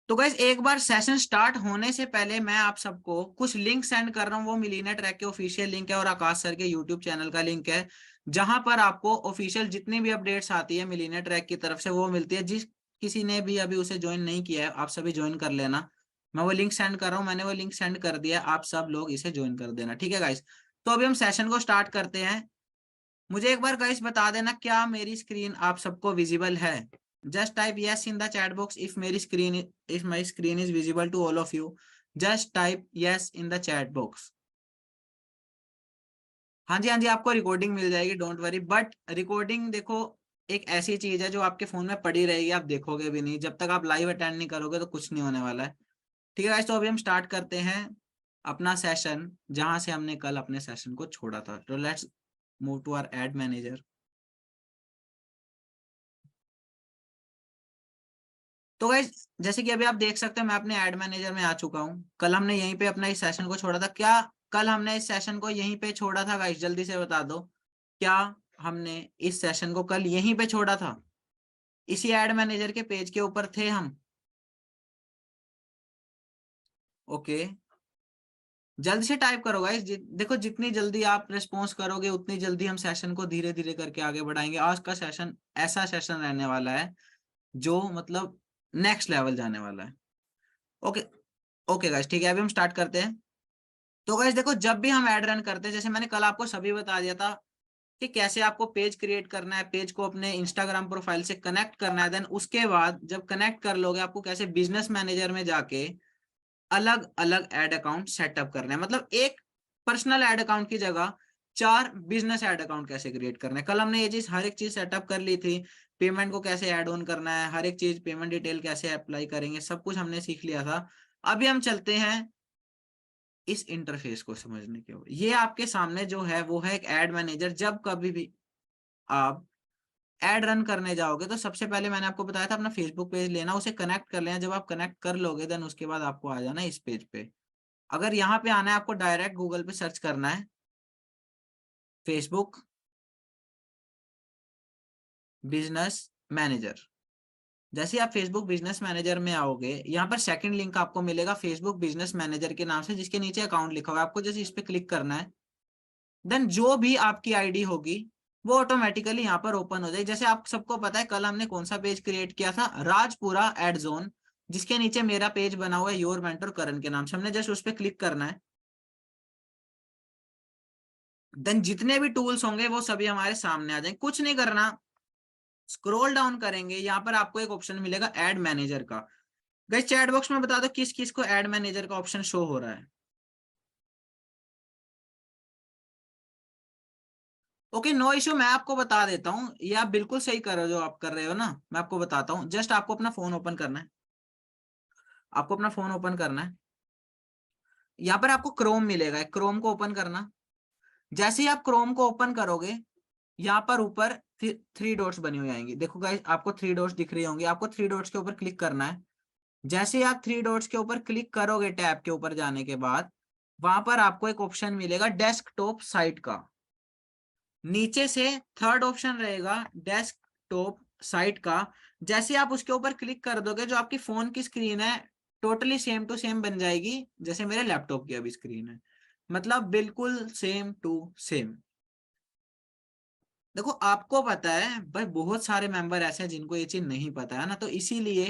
तो गाइस एक बार session start होने से पहले मैं आप सबको कुछ लिंक सेंड कर रहा हूँ। वो मिलीनियर ट्रैक के ऑफिशियल लिंक है और आकाश सर के यूट्यूब चैनल का लिंक है, जहां पर आपको ऑफिशियल जितनी भी अपडेट्स आती है मिलीनियर ट्रैक की तरफ से वो मिलती है। जिस किसी ने भी अभी उसे ज्वाइन नहीं किया है, आप सभी ज्वाइन कर लेना। मैं वो लिंक सेंड कर रहा हूँ, मैंने वो लिंक सेंड कर दिया, आप सब लोग इसे ज्वाइन कर देना, ठीक है गाइस। तो अभी हम सेशन को स्टार्ट करते हैं। मुझे एक बार गाइस बता देना क्या मेरी स्क्रीन आप सबको विजिबल है। Just type yes in the chat box if मेरी screen, if my screen is visible to all of you. Just type yes in the chat box. हाँ जी हाँ जी, आपको रिकॉर्डिंग मिल जाएगी, डोंट वरी। बट रिकॉर्डिंग देखो एक ऐसी चीज है जो आपके फोन में पड़ी रहेगी, आप देखोगे भी नहीं। जब तक आप लाइव अटेंड नहीं करोगे तो कुछ नहीं होने वाला है, ठीक है गाइस। तो अभी हम स्टार्ट करते हैं अपना सेशन जहां से हमने कल अपने सेशन को छोड़ा था। तो let's move to our ad manager. तो गाइस जैसे कि अभी आप देख सकते हो मैं अपने एड मैनेजर में आ चुका हूँ। कल हमने यहीं पे अपना इस सेशन को छोड़ा था। क्या कल हमने इस सेशन को यहीं पे छोड़ा था गाइस? जल्दी से बता दो, क्या हमने इस सेशन को कल यहीं पे छोड़ा था? इसी एड मैनेजर के पेज के ऊपर थे हम। ओके, जल्दी से टाइप करो गाइस। देखो जितनी जल्दी आप रिस्पॉन्स करोगे उतनी जल्दी हम सेशन को धीरे धीरे करके आगे बढ़ाएंगे। आज का सेशन ऐसा सेशन रहने वाला है जो मतलब नेक्स्ट लेवल जाने वाला है। ओके, ओके गाइस ठीक है, अभी हम स्टार्ट करते हैं। तो गाइस देखो जब भी हम ऐड रन करते हैं, जैसे मैंने कल आपको सभी बता दिया था कि कैसे आपको पेज क्रिएट करना है, पेज को अपने इंस्टाग्राम प्रोफाइल से कनेक्ट करना है। देन उसके बाद जब कनेक्ट कर लोगे आपको कैसे बिजनेस मैनेजर में जाके अलग अलग ऐड अकाउंट सेटअप करना है। मतलब एक पर्सनल ऐड अकाउंट की जगह 4 बिजनेस ऐड अकाउंट कैसे क्रिएट करना है। कल हमने ये चीज हर एक चीज सेटअप कर ली थी। पेमेंट को कैसे ऐड ऑन करना है, हर एक चीज पेमेंट डिटेल कैसे अप्लाई करेंगे, सब कुछ हमने सीख लिया था। अभी हम चलते हैं इस इंटरफेस को समझने के लिए। ये आपके सामने जो है वो है एक एड मैनेजर। जब कभी भी आप एड रन करने जाओगे तो सबसे पहले मैंने आपको बताया था अपना फेसबुक पेज लेना, उसे कनेक्ट कर लेना। जब आप कनेक्ट कर लोगे देन उसके बाद आपको आ जाना इस पेज पे। अगर यहाँ पे आना है आपको डायरेक्ट गूगल पे सर्च करना है फेसबुक बिजनेस मैनेजर। जैसे ही आप फेसबुक बिजनेस मैनेजर में आओगे यहाँ पर सेकंड लिंक आपको मिलेगा फेसबुक बिजनेस मैनेजर के नाम से, जिसके नीचे अकाउंट लिखा हुआ है। आपको जैसे इस पे क्लिक करना है देन जो भी आपकी आईडी होगी वो ऑटोमेटिकली यहाँ पर ओपन हो जाएगी। जैसे आप सबको पता है कल हमने कौन सा पेज क्रिएट किया था, राजपुरा एड जोन, जिसके नीचे मेरा पेज बना हुआ है योर मेंटर करण के नाम से। हमने जस्ट उस पर क्लिक करना है देन जितने भी टूल्स होंगे वो सभी हमारे सामने आ जाएंगे। कुछ नहीं करना, स्क्रॉल डाउन करेंगे, यहाँ पर आपको एक ऑप्शन मिलेगा ऐड मैनेजर का। गाइस चैट बॉक्स में बता दो किस किस को ऐड मैनेजर का ऑप्शन शो हो रहा है। ओके नो इश्यू, मैं आपको बता देता हूँ। ये आप बिल्कुल सही कर रहे हो जो आप कर रहे हो ना, मैं आपको बताता हूँ। जस्ट आपको अपना फोन ओपन करना है, आपको अपना फोन ओपन करना है। यहाँ पर आपको क्रोम मिलेगा, क्रोम को ओपन करना। जैसे ही आप क्रोम को ओपन करोगे यहाँ पर ऊपर थ्री डॉट्स बनी हुई आएंगी। देखो गाइस आपको थ्री डॉट्स दिख रही होंगी, आपको थ्री डॉट्स के ऊपर क्लिक करना है। जैसे ही आप थ्री डॉट्स के ऊपर क्लिक करोगे टैब के ऊपर जाने के बाद वहां पर आपको एक ऑप्शन मिलेगा डेस्कटॉप साइट का। नीचे से थर्ड ऑप्शन रहेगा डेस्कटॉप साइट का। जैसे आप उसके ऊपर क्लिक कर दोगे जो आपकी फोन की स्क्रीन है टोटली सेम टू सेम बन जाएगी जैसे मेरे लैपटॉप की अभी स्क्रीन है। मतलब बिल्कुल सेम टू सेम। देखो आपको पता है भाई बहुत सारे मेंबर ऐसे हैं जिनको ये चीज नहीं पता है ना, तो इसीलिए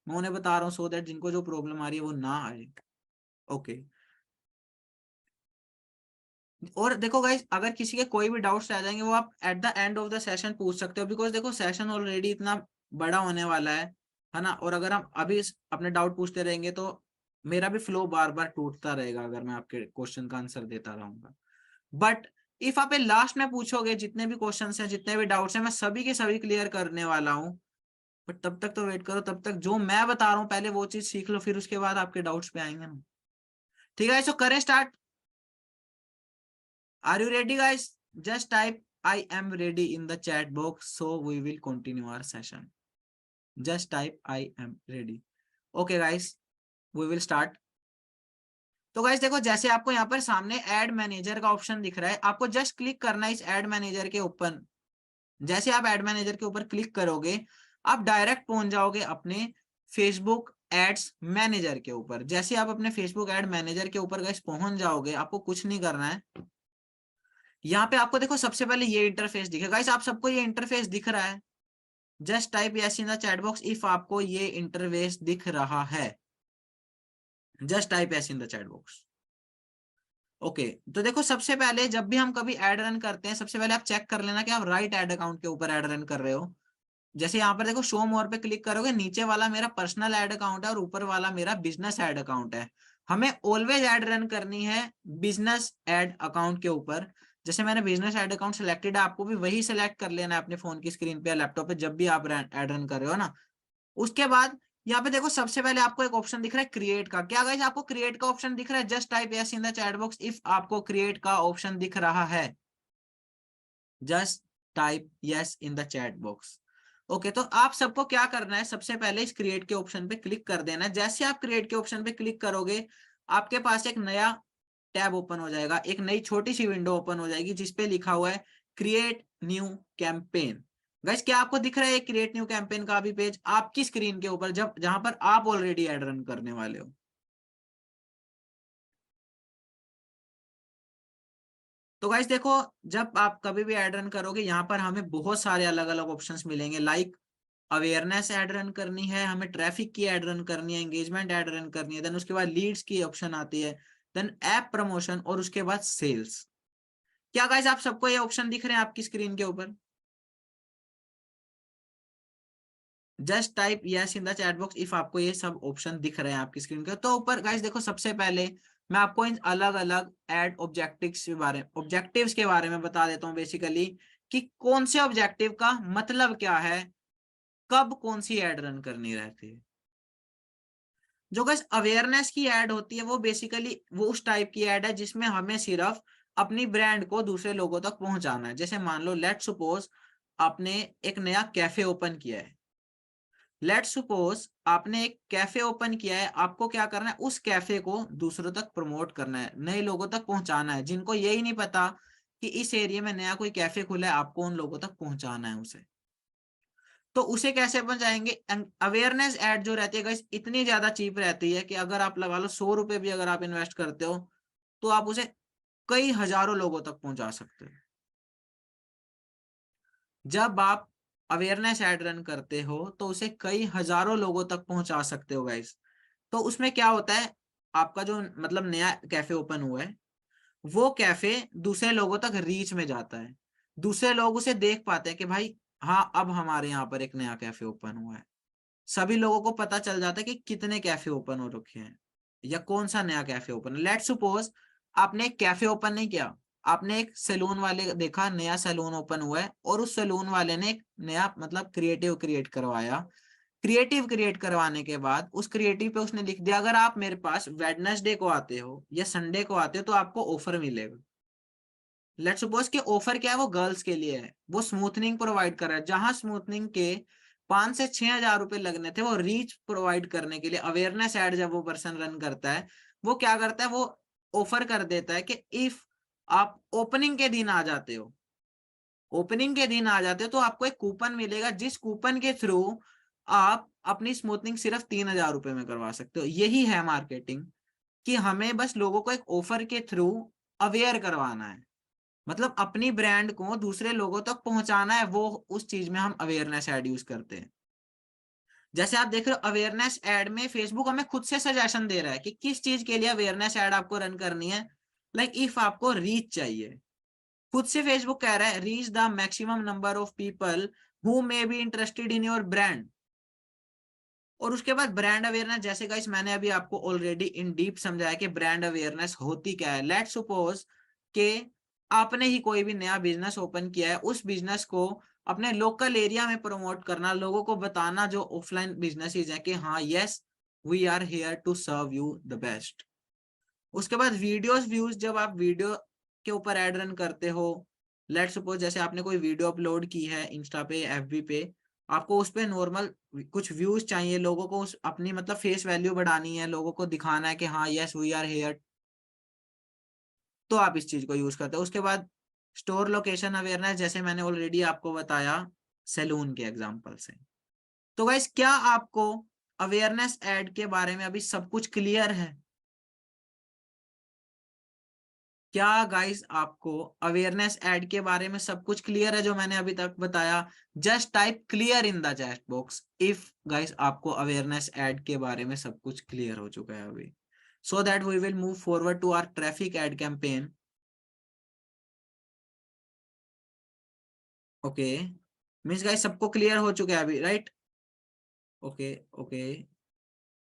मैं उन्हें बता रहा हूँ सो दैट जिनको जो प्रॉब्लम आ रही है वो ना आए। ओके, और देखो गाइस अगर किसी के कोई भी डाउट्स आ जाएंगे वो आप at the end of the session पूछ सकते हो। बिकॉज देखो सेशन ऑलरेडी इतना बड़ा होने वाला है ना। और अगर हम अभी अपने डाउट पूछते रहेंगे तो मेरा भी फ्लो बार बार टूटता रहेगा अगर मैं आपके क्वेश्चन का आंसर देता रहूंगा। बट इफ आप लास्ट में पूछोगे जितने भी क्वेश्चन हैं जितने भी डाउट्स हैं मैं सभी के सभी क्लियर करने वाला हूँ। बट तब तक तो वेट करो, तब तक जो मैं बता रहा हूँ पहले वो चीज सीख लो, फिर उसके बाद आपके डाउट्स पे आएंगे ना। ठीक है, सो करें start. Are you ready, guys? Just type I am ready in the chat box so we will continue our session. Just type I am ready. Okay, guys, we will start. तो guys देखो जैसे आपको यहाँ पर सामने add manager का option दिख रहा है, आपको जस्ट क्लिक करना है इस ऐड मैनेजर के ऊपर। जैसे आप ऐड मैनेजर के ऊपर क्लिक करोगे आप डायरेक्ट पहुंच जाओगे अपने फेसबुक एड्स मैनेजर के ऊपर। जैसे आप अपने फेसबुक एड मैनेजर के ऊपर गाइस पहुंच जाओगे, आपको कुछ नहीं करना है। यहाँ पे आपको देखो सबसे पहले ये इंटरफेस दिखेगा गाइस, आप सबको ये इंटरफेस दिख रहा है। Just type yes in the chat box if आपको ये इंटरफेस दिख रहा है। Just type yes in the chat box. Okay तो देखो सबसे पहले जब भी हम कभी एड रन करते हैं, सबसे पहले आप चेक कर लेना कि आप राइट एड अकाउंट के ऊपर एड रन कर रहे हो। जैसे यहाँ पर देखो शो मोर पे क्लिक करोगे, नीचे वाला मेरा पर्सनल एड अकाउंट है और ऊपर वाला मेरा बिजनेस एड अकाउंट है। हमें ऑलवेज एड रन करनी है बिजनेस एड अकाउंट के ऊपर। जैसे मैंने बिजनेस एड अकाउंट सिलेक्टेड है, आपको भी वही सिलेक्ट कर लेना है अपने फोन की स्क्रीन पे या लैपटॉप पे जब भी आप एड रन कर रहे हो ना। उसके बाद यहाँ पे देखो सबसे पहले आपको एक ऑप्शन दिख रहा है क्रिएट का। क्या गाइस आपको क्रिएट का ऑप्शन दिख रहा है? Just type yes in the chat box if आपको क्रिएट का ऑप्शन दिख रहा है। Just type yes in the chat box. Okay तो आप सबको क्या करना है, सबसे पहले इस क्रिएट के ऑप्शन पे क्लिक कर देना है। जैसे आप क्रिएट के ऑप्शन पे क्लिक करोगे, आपके पास एक नया टैब ओपन हो जाएगा, एक नई छोटी सी विंडो ओपन हो जाएगी जिसपे लिखा हुआ है क्रिएट न्यू कैंपेन। गाइस क्या आपको दिख रहा है क्रिएट न्यू कैंपेन का अभी पेज आपकी स्क्रीन के ऊपर, जब जहां पर आप ऑलरेडी एड रन करने वाले हो? तो गाइस देखो, जब आप कभी भी एड रन करोगे, यहाँ पर हमें बहुत सारे अलग अलग ऑप्शंस मिलेंगे। लाइक अवेयरनेस ऐड रन करनी है, हमें ट्रैफिक की ऐड रन करनी है, एंगेजमेंट ऐड रन करनी है, देन उसके बाद लीड्स की ऑप्शन आती है, देन ऐप प्रमोशन और उसके बाद सेल्स। क्या गाइस आप सबको ये ऑप्शन दिख रहे हैं आपकी स्क्रीन के ऊपर? Just type yes in the chat box if आपको ये सब ऑप्शन दिख रहे हैं आपकी स्क्रीन के तो ऊपर। गाइस देखो सबसे पहले मैं आपको इन अलग अलग एड ऑब्जेक्टिव्स के बारे में बता देता हूँ बेसिकली, कि कौन से ऑब्जेक्टिव का मतलब क्या है, कब कौन सी एड रन करनी रहती है। जो गाइस अवेयरनेस की एड होती है वो बेसिकली वो उस टाइप की एड है जिसमें हमें सिर्फ अपनी ब्रांड को दूसरे लोगों तक पहुंचाना है। जैसे मान लो लेट्स सपोज आपने एक नया कैफे ओपन किया है। लेट्स सपोज आपने एक कैफे ओपन किया है, आपको क्या करना है, उस कैफे को दूसरों तक प्रमोट करना है, नए लोगों तक पहुंचाना है, जिनको यही नहीं पता कि इस एरिया में नया कोई कैफे खुला है, आपको उन लोगों तक पहुंचाना है उसे। तो उसे कैसे पहुंचाएंगे? अवेयरनेस एड जो रहती है गाइस इतनी ज्यादा चीप रहती है कि अगर आप लगा लो 100 रुपए भी अगर आप इन्वेस्ट करते हो तो आप उसे कई हजारों लोगों तक पहुंचा सकते हो। जब आप अवेयरनेस एड रन करते हो तो उसे कई हजारों लोगों तक पहुंचा सकते हो गाइस। तो उसमें क्या होता है, आपका जो मतलब नया कैफे ओपन हुआ है वो कैफे दूसरे लोगों तक रीच में जाता है। दूसरे लोग उसे देख पाते हैं कि भाई हाँ अब हमारे यहाँ पर एक नया कैफे ओपन हुआ है। सभी लोगों को पता चल जाता है कि कितने कैफे ओपन हो रखे हैं या कौन सा नया कैफे ओपन है। लेट्स सपोज आपने एक कैफे ओपन नहीं किया, आपने एक सैलून वाले देखा नया सैलून ओपन हुआ है और उस सैलून वाले ने एक नया मतलब क्रिएटिव क्रिएट करवाया। क्रिएटिव क्रिएट करवाने के बाद उस क्रिएटिव पे उसने लिख दिया अगर आप मेरे पास वेडनेसडे को आते हो या संडे को आते हो तो आपको ऑफर मिलेगा। लेट्स सपोज कि ऑफर क्या है, वो गर्ल्स के लिए है, वो स्मूथनिंग प्रोवाइड कर रहा है। जहां स्मूथनिंग के 5 से 6 हजार रुपए लगने थे, वो रीच प्रोवाइड करने के लिए अवेयरनेस एड जब वो पर्सन रन करता है, वो क्या करता है, वो ऑफर कर देता है कि इफ आप ओपनिंग के दिन आ जाते हो, ओपनिंग के दिन आ जाते हो तो आपको एक कूपन मिलेगा, जिस कूपन के थ्रू आप अपनी स्मूथनिंग सिर्फ 3 हजार रुपए में करवा सकते हो। यही है मार्केटिंग, कि हमें बस लोगों को एक ऑफर के थ्रू अवेयर करवाना है, मतलब अपनी ब्रांड को दूसरे लोगों तक पहुंचाना है, वो उस चीज में हम अवेयरनेस एड यूज करते हैं। जैसे आप देख रहे हो अवेयरनेस एड में फेसबुक हमें खुद से सजेशन दे रहा है कि किस चीज के लिए अवेयरनेस एड आपको रन करनी है। लाइक इफ आपको रीच चाहिए, खुद से फेसबुक कह रहा है reach the maximum number of people who may be interested in your brand. और उसके बाद ब्रांड अवेयरनेस, जैसे गाइस मैंने अभी आपको ऑलरेडी इन डीप समझाया कि ब्रांड अवेयरनेस होती क्या है। लेट्स सपोज कि आपने ही कोई भी नया बिजनेस ओपन किया है, उस बिजनेस को अपने लोकल एरिया में प्रमोट करना, लोगों को बताना जो ऑफलाइन बिजनेसेस है कि हाँ yes we are here to serve you the best. उसके बाद वीडियोस व्यूज, जब आप वीडियो के ऊपर एड रन करते हो, लेट्स सपोज जैसे आपने कोई वीडियो अपलोड की है इंस्टा पे एफबी पे, आपको उस पे नॉर्मल कुछ व्यूज चाहिए, लोगों को उस अपनी मतलब फेस वैल्यू बढ़ानी है, लोगों को दिखाना है कि हाँ यस वी आर हियर, तो आप इस चीज को यूज करते हो। उसके बाद स्टोर लोकेशन अवेयरनेस, जैसे मैंने ऑलरेडी आपको बताया सैलून के एग्जांपल से। तो गाइस क्या आपको अवेयरनेस ऐड के बारे में अभी सब कुछ क्लियर है? क्या गाइस आपको अवेयरनेस ऐड के बारे में सब कुछ क्लियर है जो मैंने अभी तक बताया? Just type clear in the chat box if guys आपको अवेयरनेस ऐड के बारे में सब कुछ क्लियर हो चुका है अभी, so that we will move forward to our traffic ad campaign. Okay, means guys सबको क्लियर हो चुका है अभी, right? Okay okay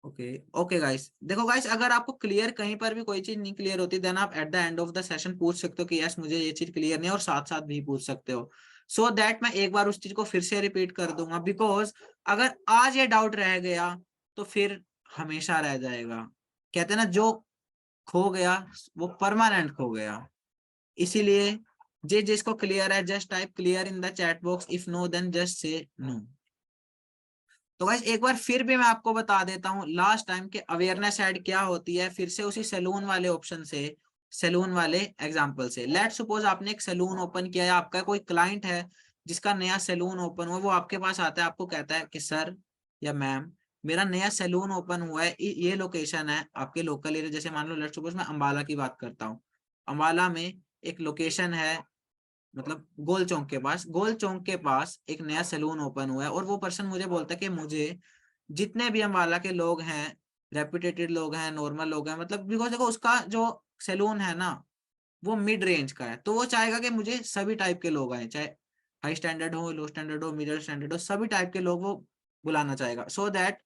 okay okay guys, देखो गाइस, अगर आपको क्लियर कहीं पर भी कोई चीज नहीं क्लियर होती, देन आप at the end of the session पूछ सकते हो कि यस मुझे ये चीज क्लियर नहीं है, और साथ साथ भी पूछ सकते हो, सो दैट मैं एक बार उस चीज को फिर से रिपीट कर दूंगा, बिकॉज अगर आज ये डाउट रह गया तो फिर हमेशा रह जाएगा। कहते हैं ना, जो खो गया वो परमानेंट खो गया। इसीलिए जे जिसको क्लियर है just type clear in the chat box, if no then just say no. तो गाइस एक बार फिर भी मैं आपको बता देता हूँ लास्ट टाइम के अवेयरनेस ऐड क्या होती है, फिर से उसी सैलून वाले ऑप्शन से, सैलून वाले एग्जांपल से। लेट सपोज आपने एक सैलून ओपन किया है, आपका कोई क्लाइंट है जिसका नया सैलून ओपन हुआ, वो आपके पास आता है, आपको कहता है कि सर या मैम मेरा नया सैलून ओपन हुआ है, ये लोकेशन है आपके लोकल एरिया, जैसे मान लो लेट सपोज मैं अंबाला की बात करता हूँ, अंबाला में एक लोकेशन है, मतलब गोल चौक के पास, गोल चौक के पास एक नया सैलून ओपन हुआ है, और वो पर्सन मुझे बोलता है कि मुझे जितने भी अम्बाला के लोग हैं, रेपुटेटेड लोग हैं, नॉर्मल लोग हैं, मतलब बिकॉज देखो उसका जो सैलून है ना वो मिड रेंज का है, तो वो चाहेगा कि मुझे सभी टाइप के लोग आए, चाहे हाई स्टैंडर्ड हो, लो स्टैंडर्ड हो, मिडिल स्टैंडर्ड हो, सभी टाइप के लोग वो बुलाना चाहेगा, सो दैट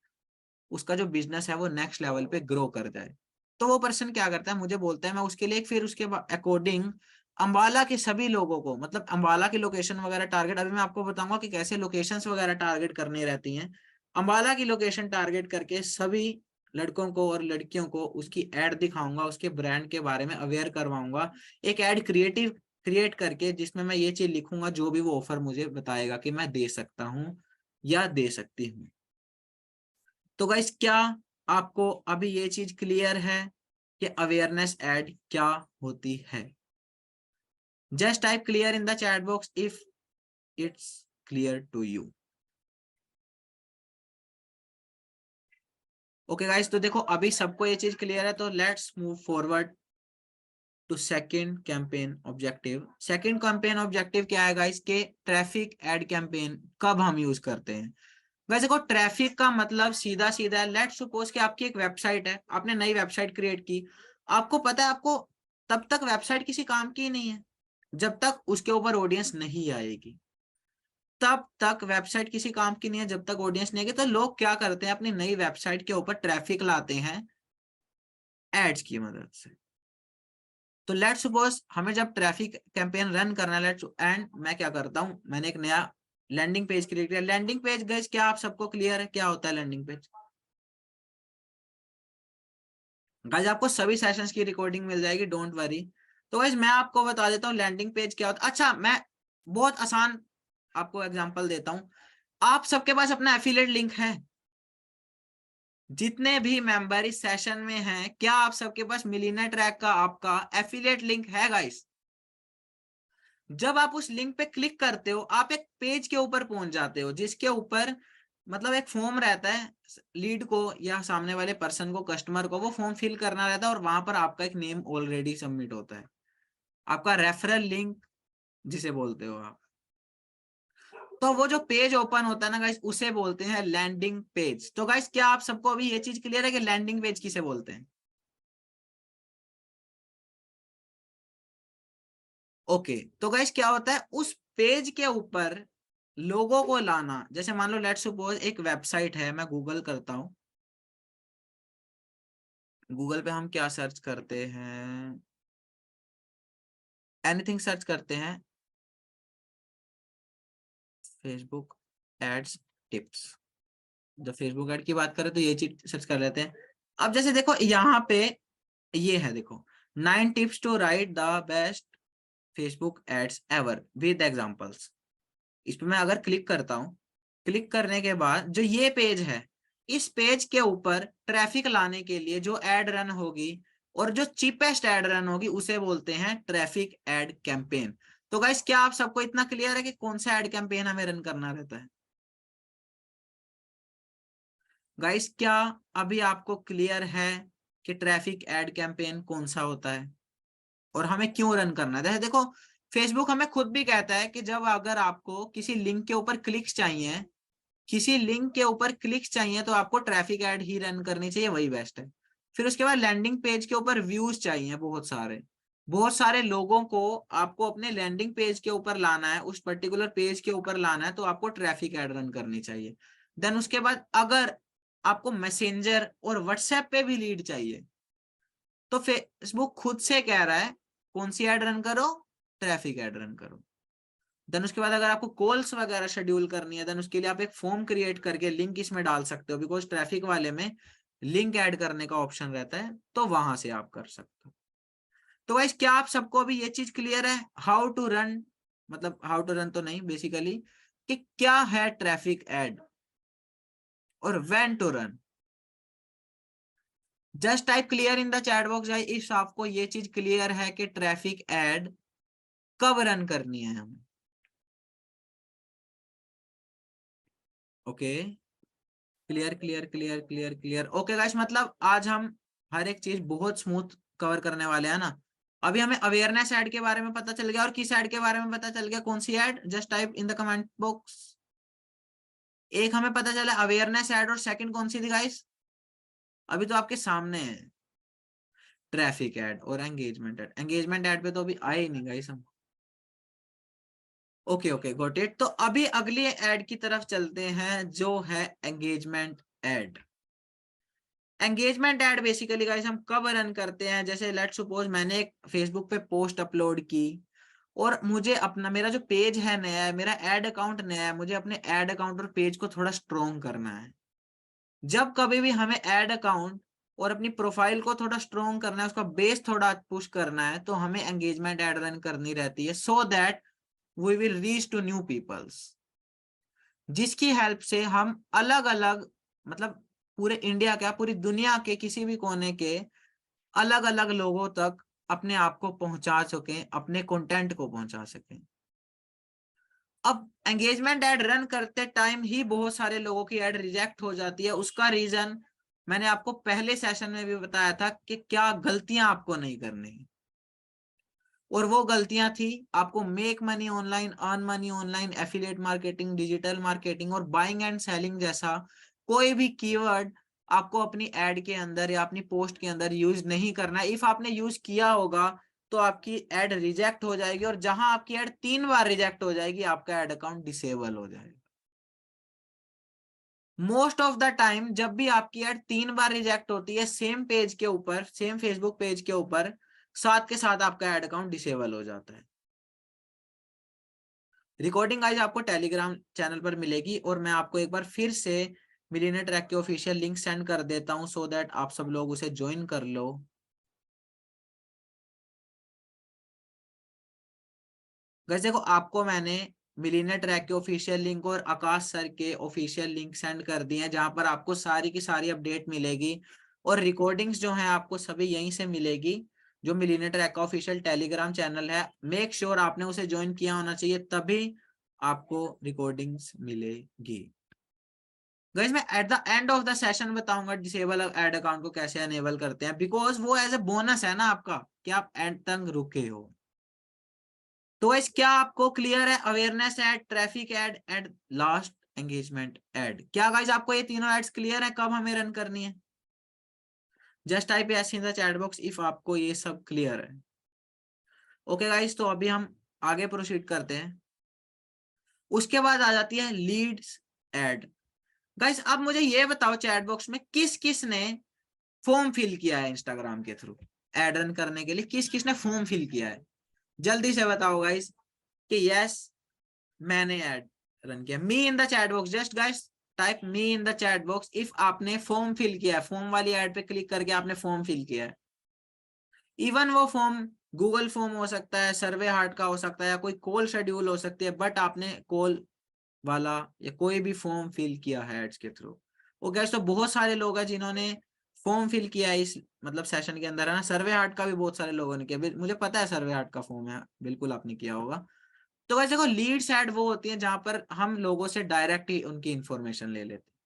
उसका जो बिजनेस है वो नेक्स्ट लेवल पे ग्रो कर जाए। तो वो पर्सन क्या करता है, मुझे बोलता है, मैं उसके लिए फिर उसके अकॉर्डिंग अंबाला के सभी लोगों को, मतलब अंबाला की लोकेशन वगैरह टारगेट, अभी मैं आपको बताऊंगा कि कैसे लोकेशंस वगैरह टारगेट करनी रहती हैं। अंबाला की लोकेशन टारगेट करके सभी लड़कों को और लड़कियों को उसकी एड दिखाऊंगा, उसके ब्रांड के बारे में अवेयर करवाऊंगा, एक एड क्रिएट करके जिसमें मैं ये चीज लिखूंगा जो भी वो ऑफर मुझे बताएगा कि मैं दे सकता हूँ या दे सकती हूँ। तो गाइस क्या आपको अभी ये चीज क्लियर है कि अवेयरनेस ऐड क्या होती है? Just type clear in the chat box if it's clear to you. Okay guys, तो देखो अभी सबको ये चीज क्लियर है, तो let's move forward to second campaign objective. Second campaign objective क्या है गाइस, के ट्रैफिक एड कैंपेन कब हम यूज करते हैं? वैसे को ट्रैफिक का मतलब सीधा सीधा है, लेट्स सपोज कि आपकी एक वेबसाइट है, आपने नई वेबसाइट क्रिएट की, आपको पता है आपको तब तक वेबसाइट किसी काम की नहीं है जब तक उसके ऊपर ऑडियंस नहीं आएगी, तब तक वेबसाइट किसी काम की नहीं है जब तक ऑडियंस नहीं आएगी। तो लोग क्या करते हैं, अपनी नई वेबसाइट के ऊपर ट्रैफिक लाते हैं एड्स की मदद से। तो लेट्स सपोज हमें जब ट्रैफिक कैंपेन रन करना है, लेट्स एंड मैं क्या करता हूं, मैंने एक नया लैंडिंग पेज क्रिएट किया। लैंडिंग पेज गाइस क्या आप सबको क्लियर है क्या होता है लैंडिंग पेज? गाइस आपको सभी सेशंस की रिकॉर्डिंग मिल जाएगी, डोंट वरी। तो गाइस मैं आपको बता देता हूँ लैंडिंग पेज क्या होता है। अच्छा, मैं बहुत आसान आपको एग्जांपल देता हूँ। आप सबके पास अपना एफिलिएट लिंक है? जितने भी मेंबर इस सेशन में हैं, क्या आप सबके पास मिलीनियर ट्रैक का आपका एफिलिएट लिंक है गाइस? जब आप उस लिंक पे क्लिक करते हो, आप एक पेज के ऊपर पहुंच जाते हो जिसके ऊपर मतलब एक फॉर्म रहता है, लीड को या सामने वाले पर्सन को, कस्टमर को वो फॉर्म फिल करना रहता है, और वहां पर आपका एक नेम ऑलरेडी सबमिट होता है, आपका रेफरल लिंक जिसे बोलते हो आप। तो वो जो पेज ओपन होता है ना गाइस, उसे बोलते हैं लैंडिंग पेज। तो गाइस क्या आप सबको अभी ये चीज क्लियर है कि लैंडिंग पेज किसे बोलते हैं? ओके, तो गाइस क्या होता है, उस पेज के ऊपर लोगों को लाना। जैसे मान लो लेट्स सपोज एक वेबसाइट है, मैं गूगल करता हूँ, गूगल पे हम क्या सर्च करते हैं, एनीथिंग सर्च करते हैं, फेसबुक एड्स टिप्स। जब फेसबुक एड की बात करें तो ये चीज सर्च कर लेते हैं। अब जैसे देखो यहाँ पे ये है, देखो 9 tips to write the best Facebook ads ever with examples. इस पे मैं अगर क्लिक करता हूँ, क्लिक करने के बाद जो ये पेज है, इस पेज के ऊपर ट्रैफिक लाने के लिए जो एड रन होगी और जो चीपेस्ट एड रन होगी उसे बोलते हैं ट्रैफिक एड कैंपेन। तो गाइस क्या आप सबको इतना क्लियर है कि कौन सा एड कैंपेन हमें रन करना रहता है? गाइस क्या अभी आपको क्लियर है कि ट्रैफिक एड कैंपेन कौन सा होता है और हमें क्यों रन करना है? जैसे देखो, फेसबुक हमें खुद भी कहता है कि जब अगर आपको किसी लिंक के ऊपर क्लिक्स चाहिए, किसी लिंक के ऊपर क्लिक्स चाहिए, तो आपको ट्रैफिक एड ही रन करनी चाहिए, वही बेस्ट है। फिर उसके बाद लैंडिंग पेज के ऊपर व्यूज चाहिए, बहुत सारे लोगों को आपको अपने लैंडिंग पेज के ऊपर लाना है, उस पर्टिकुलर पेज के ऊपर लाना है, तो आपको ट्रैफिक एड रन करनी चाहिए। देन उसके बाद अगर आपको मैसेंजर और व्हाट्सएप पे भी लीड चाहिए, तो फेसबुक खुद से कह रहा है कौन सी एड रन करो, ट्रैफिक एड रन करो। देन उसके बाद अगर आपको कॉल्स वगैरह शेड्यूल करनी है, देन उसके लिए आप एक फॉर्म क्रिएट करके लिंक इसमें डाल सकते हो, बिकॉज ट्रैफिक वाले में लिंक ऐड करने का ऑप्शन रहता है, तो वहां से आप कर सकते हो। तो गाइस क्या आप सबको अभी ये चीज क्लियर है, हाउ टू रन, मतलब हाउ टू रन तो नहीं, बेसिकली कि क्या है ट्रैफिक एड और when to run? Just type clear in the chat box if आपको ये चीज क्लियर है कि ट्रैफिक एड कब रन करनी है हमें। Okay, clear clear clear clear clear. Okay guys, मतलब आज हम हर एक चीज बहुत स्मूथ कवर करने वाले हैं ना। अभी हमें अवेयरनेस ऐड के बारे में पता चल गया, और किस ऐड के बारे में पता चल गया, कौन सी ad? Just type in the comment box. एक हमें पता चला अवेयरनेस ऐड, और सेकंड कौन सी थी गाइस? अभी तो आपके सामने है, ट्रैफिक ऐड और एंगेजमेंट ऐड। एंगेजमेंट ऐड पे तो अभी आए ही नहीं गाइस हम। Okay okay got it. तो अभी अगली ऐड की तरफ चलते हैं, जो है engagement add. Engagement add basically guys हम कब रन करते हैं? जैसे लेट्स सपोज मैंने एक फेसबुक पे पोस्ट अपलोड की, और मुझे अपना, मेरा जो पेज है नया है, मेरा एड अकाउंट नया है, मुझे अपने एड अकाउंट और पेज को थोड़ा स्ट्रॉन्ग करना है। जब कभी भी हमें एड अकाउंट और अपनी प्रोफाइल को थोड़ा स्ट्रॉन्ग करना है, उसका बेस थोड़ा पुश करना है, तो हमें एंगेजमेंट ऐड रन करनी रहती है, so that we will reach to new peoples, जिसकी हेल्प से हम अलग अलग, मतलब पूरे इंडिया क्या, पूरी दुनिया के किसी भी कोने के अलग अलग लोगों तक अपने आप को पहुंचा सकें, अपने कंटेंट को पहुंचा सकें। अब एंगेजमेंट ऐड रन करते टाइम ही बहुत सारे लोगों की ऐड रिजेक्ट हो जाती है। उसका रीजन मैंने आपको पहले सेशन में भी बताया था कि क्या गलतियां आपको नहीं करनी, और वो गलतियां थी आपको make money online, earn money online, affiliate marketing, digital marketing और बाइंग एंड सेलिंग जैसा कोई भी कीवर्ड आपको अपनी एड के अंदर या अपनी पोस्ट के अंदर यूज नहीं करना है। इफ आपने यूज किया होगा तो आपकी एड रिजेक्ट हो जाएगी, और जहां आपकी एड 3 बार रिजेक्ट हो जाएगी, आपका एड अकाउंट डिसेबल हो जाएगा। मोस्ट ऑफ द टाइम जब भी आपकी एड 3 बार रिजेक्ट होती है सेम पेज के ऊपर, सेम फेसबुक पेज के ऊपर, साथ के साथ आपका एड अकाउंट डिसेबल हो जाता है। रिकॉर्डिंग गाइस आपको टेलीग्राम चैनल पर मिलेगी, और मैं आपको एक बार फिर से मिलियनेयर ट्रैक के ऑफिशियल लिंक सेंड कर देता हूं, सो दैट आप सब लोग उसे ज्वाइन कर लो। गाइस देखो, आपको मैंने मिलियनेयर ट्रैक के ऑफिशियल लिंक और आकाश सर के ऑफिशियल लिंक सेंड कर दिए हैं, जहां पर आपको सारी की सारी अपडेट मिलेगी, और रिकॉर्डिंग्स जो हैं आपको सभी यहीं से मिलेगी। जो मिलियनेयर ट्रैक का ऑफिशियल टेलीग्राम चैनल है, मेक श्योर आपने उसे ज्वाइन किया होना चाहिए, तभी आपको रिकॉर्डिंग्स मिलेगी। गाइस मैं at the end of the session बताऊंगा डिसेबल एड अकाउंट को कैसे एनेबल करते हैं, बिकॉज वो एज ए बोनस है ना आपका, कि आप एंड तक रुके हो। तो गाइस क्या आपको क्लियर है awareness ad, traffic ad and last engagement ad? क्या गाइस आपको ये तीनों एड्स क्लियर है कब हमें रन करनी है? Just type yes in the chat box if आपको ये सब क्लियर है। ओके गाइस, तो अभी हम आगे प्रोसीड करते हैं। उसके बाद आ जाती है लीड्स एड। गाइस अब मुझे ये बताओ चैट बॉक्स में किस किस ने फॉर्म फिल किया है इंस्टाग्राम के थ्रू एड रन करने के लिए? किस किस ने फॉर्म फिल किया है? जल्दी से बताओ गाइस कि यस मैंने ऐड रन किया। Me in the chat box, just guys type me in the chat box if आपने फॉर्म फिल किया है, फॉर्म वाली ऐड पे क्लिक करके आपने फॉर्म फिल किया है। इवन वो फॉर्म गूगल फॉर्म हो सकता है, सर्वे हार्ट का हो सकता है, या कोई कॉल शेड्यूल हो सकती है, बट आपने कॉल वाला या कोई भी फॉर्म फिल किया है एड्स के थ्रू। वो गैस तो बहुत सारे लोग हैं जिन्होंने फॉर्म फिल किया है इस मतलब सेशन के अंदर, है ना। सर्वे हार्ट का भी बहुत सारे लोगों ने किया, मुझे पता है सर्वे हार्ट का फॉर्म है, बिल्कुल आपने किया होगा। तो वैसे देखो लीड्स ऐड वो होती है जहां पर हम लोगों से डायरेक्ट ही उनकी इंफॉर्मेशन ले लेते हैं।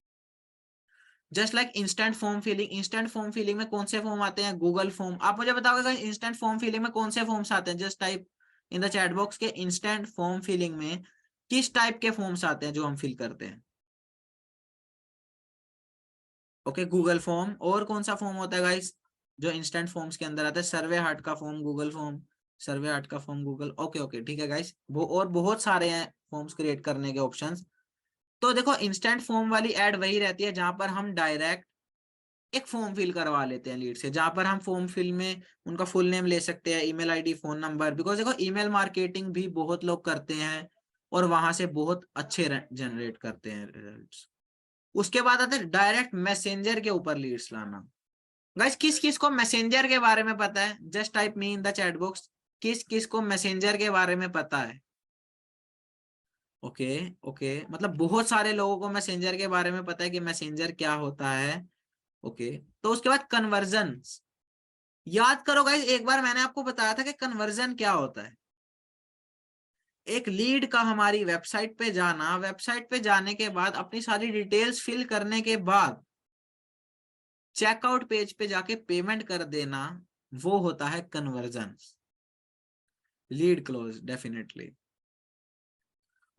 Just like instant form filling, instant form filling में कौन से फॉर्म आते हैं? Google form. आप मुझे बताओगे इंस्टेंट फॉर्म फिलिंग में कौन से फॉर्म्स आते हैं? Just type in the chat box के इंस्टेंट फॉर्म फिलिंग में किस टाइप के फॉर्म्स आते हैं जो हम फिल करते हैं? Okay, Google form. और कौन सा फॉर्म होता है गाइस जो इंस्टेंट फॉर्म्स के अंदर आता है? सर्वे हार्ट का form Google form, survey heart का फॉर्म गूगल। ओके ओके ठीक है गाइस, वो और बहुत सारे हैं फॉर्म्स क्रिएट करने के ऑप्शंस। तो देखो इंस्टेंट फॉर्म वाली ऐड वही रहती है जहां पर हम डायरेक्ट एक फॉर्म फिल करवा लेते हैं लीड से, जहां पर हम फॉर्म फिल में उनका फुल नेम ले सकते हैं, email ID, phone number. Because देखो ईमेल मार्केटिंग भी बहुत लोग करते हैं और वहां से बहुत अच्छे जनरेट करते हैं रिजल्ट्स। उसके बाद आते हैं डायरेक्ट मैसेंजर के ऊपर लीड्स लाना। गाइस किस किस को मैसेंजर के बारे में पता है? Just type me in the chat box, किस किस को मैसेंजर के बारे में पता है? ओके ओके, मतलब बहुत सारे लोगों को मैसेंजर के बारे में पता है कि मैसेंजर क्या होता है। ओके, तो उसके बाद कन्वर्जन। याद करो गाइस, एक बार मैंने आपको बताया था कि कन्वर्जन क्या होता है। एक लीड का हमारी वेबसाइट पे जाना, वेबसाइट पे जाने के बाद अपनी सारी डिटेल्स फिल करने के बाद चेकआउट पेज पे जाके पेमेंट कर देना, वो होता है कन्वर्जन, लीड क्लोज डेफिनेटली।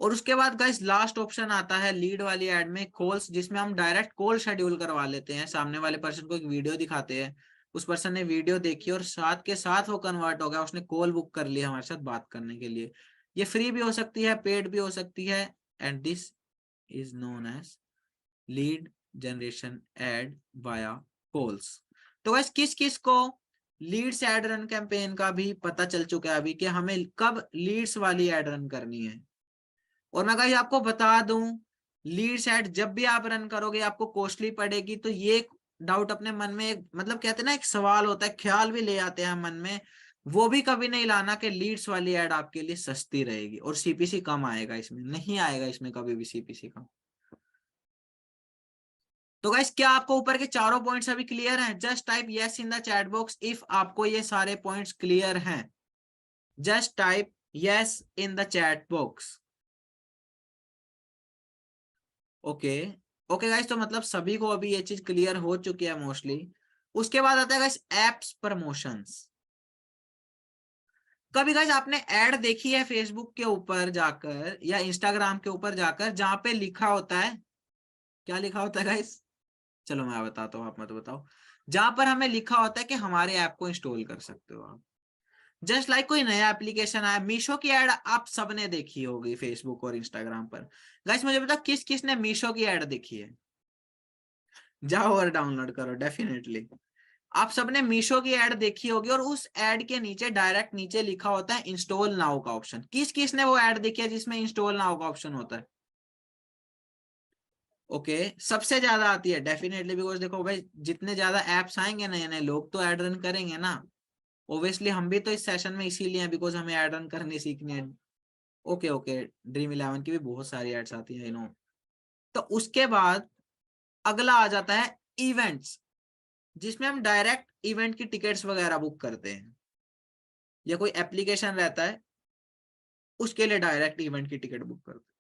और उसके बाद गाइस लास्ट ऑप्शन आता है लीड वाली एड में कॉल्स, जिसमें हम डायरेक्ट कॉल शेड्यूल करवा लेते हैं। सामने वाले पर्सन को एक वीडियो दिखाते हैं, उस पर्सन ने वीडियो देखी और साथ के साथ वो कन्वर्ट हो गया, उसने कॉल बुक कर लिया हमारे साथ बात करने के लिए। ये फ्री भी हो सकती है, पेड भी हो सकती है, and this is known as lead generation ad via calls. तो गाइस किस किस को लीड्स एड रन कैंपेन का भी पता चल चुका है अभी कि हमें कब लीड्स वाली एड रन करनी है। और मैं गाइस आपको बता दूं, लीड्स एड जब भी आप रन करोगे आपको कॉस्टली पड़ेगी। तो ये डाउट अपने मन में एक, मतलब कहते हैं ना, एक सवाल होता है, ख्याल भी ले आते हैं मन में, वो भी कभी नहीं लाना कि लीड्स वाली एड आपके लिए सस्ती रहेगी और सीपीसी कम आएगा इसमें। नहीं आएगा इसमें कभी भी सीपीसी कम। तो गाइस क्या आपको ऊपर के चारों पॉइंट्स अभी क्लियर हैं? Just type yes in the chat box if आपको ये सारे पॉइंट्स क्लियर हैं। Just type yes in the chat box. Okay okay guys, तो मतलब सभी को अभी ये चीज क्लियर हो चुकी है मोस्टली। उसके बाद आता है गाइस एप्स प्रमोशंस। कभी गाइस आपने ऐड देखी है फेसबुक के ऊपर जाकर या इंस्टाग्राम के ऊपर जाकर जहां पे लिखा होता है, क्या लिखा होता है गाइस? चलो मैं बताता हूँ, आप मत बताओ। जहां पर हमें लिखा होता है कि हमारे ऐप को इंस्टॉल कर सकते हो आप। जस्ट लाइक कोई नया एप्लीकेशन आया, मीशो की ऐड आप सबने देखी होगी फेसबुक और इंस्टाग्राम पर। गाइस मुझे बताओ किस किस ने मीशो की ऐड देखी है? जाओ और डाउनलोड करो डेफिनेटली। आप सबने मीशो की ऐड देखी होगी और उस ऐड के नीचे डायरेक्ट नीचे लिखा होता है इंस्टॉल नाउ का ऑप्शन। किस किस ने वो ऐड देखी है जिसमें इंस्टॉल नाउ का ऑप्शन होता है? ओके, सबसे ज्यादा आती है डेफिनेटली, बिकॉज देखो भाई जितने ज्यादा एप्स आएंगे नए नए लोग तो ऐड रन करेंगे ना। ओब्वियसली हम भी तो इस सेशन में इसीलिए हैं बिकॉज हमें ऐड रन करनी सीखनी है। ओके ओके, ड्रीम इलेवन की भी बहुत सारी एड्स आती है, नो। तो उसके बाद अगला आ जाता है इवेंट्स, जिसमें हम डायरेक्ट इवेंट की टिकट्स वगैरह बुक करते हैं, या कोई एप्लीकेशन रहता है उसके लिए डायरेक्ट इवेंट की टिकट बुक करते हैं।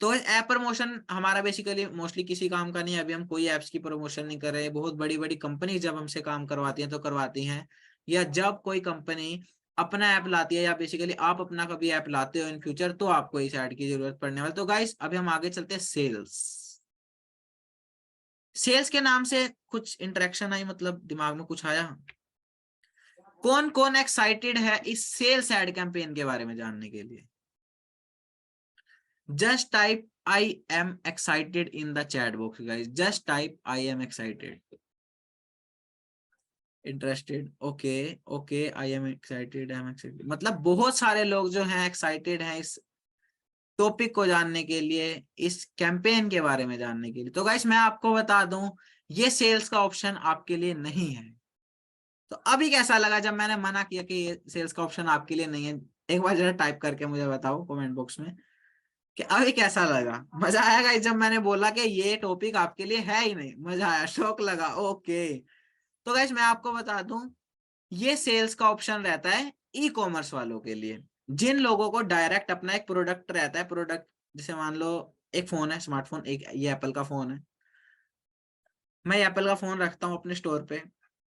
तो ऐप प्रमोशन हमारा बेसिकली मोस्टली किसी काम का नहीं है, अभी हम कोई एप्स की प्रमोशन नहीं कर रहे। बहुत बड़ी बड़ी कंपनी जब हमसे काम करवाती हैं तो करवाती हैं, या जब कोई कंपनी अपना ऐप लाती है, या बेसिकली आप अपना कभी ऐप लाते हो इन फ्यूचर, तो आपको इस ऐड की जरूरत पड़ने वाली। तो गाइस अभी हम आगे चलते हैं सेल्स। सेल्स के नाम से कुछ इंटरेक्शन आई, मतलब दिमाग में कुछ आया? कौन कौन एक्साइटेड है इस सेल्स एड कैंपेन के बारे में जानने के लिए? Just type I am excited in the chat box guys, just type I am excited, interested. Okay okay, I am excited, I am excited, मतलब बहुत सारे लोग जो हैं एक्साइटेड हैं इस टॉपिक को जानने के लिए, इस कैंपेन के बारे में जानने के लिए। तो गाइस मैं आपको बता दूं, ये सेल्स का ऑप्शन आपके लिए नहीं है। तो अभी कैसा लगा जब मैंने मना किया कि ये सेल्स का ऑप्शन आपके लिए नहीं है? एक बार जरा टाइप करके मुझे बताओ कमेंट बॉक्स में कि अभी कैसा लगा। मजा आया गाइस जब मैंने बोला कि ये टॉपिक आपके लिए है ही नहीं? मजा आया, शौक लगा। ओके, तो गाइस मैं आपको बता दूं, ये सेल्स का ऑप्शन रहता है ई कॉमर्स वालों के लिए, जिन लोगों को डायरेक्ट अपना एक प्रोडक्ट रहता है। प्रोडक्ट जैसे मान लो एक फोन है, स्मार्टफोन, एक ये एप्पल का फोन है, मैं एप्पल का फोन रखता हूँ अपने स्टोर पे,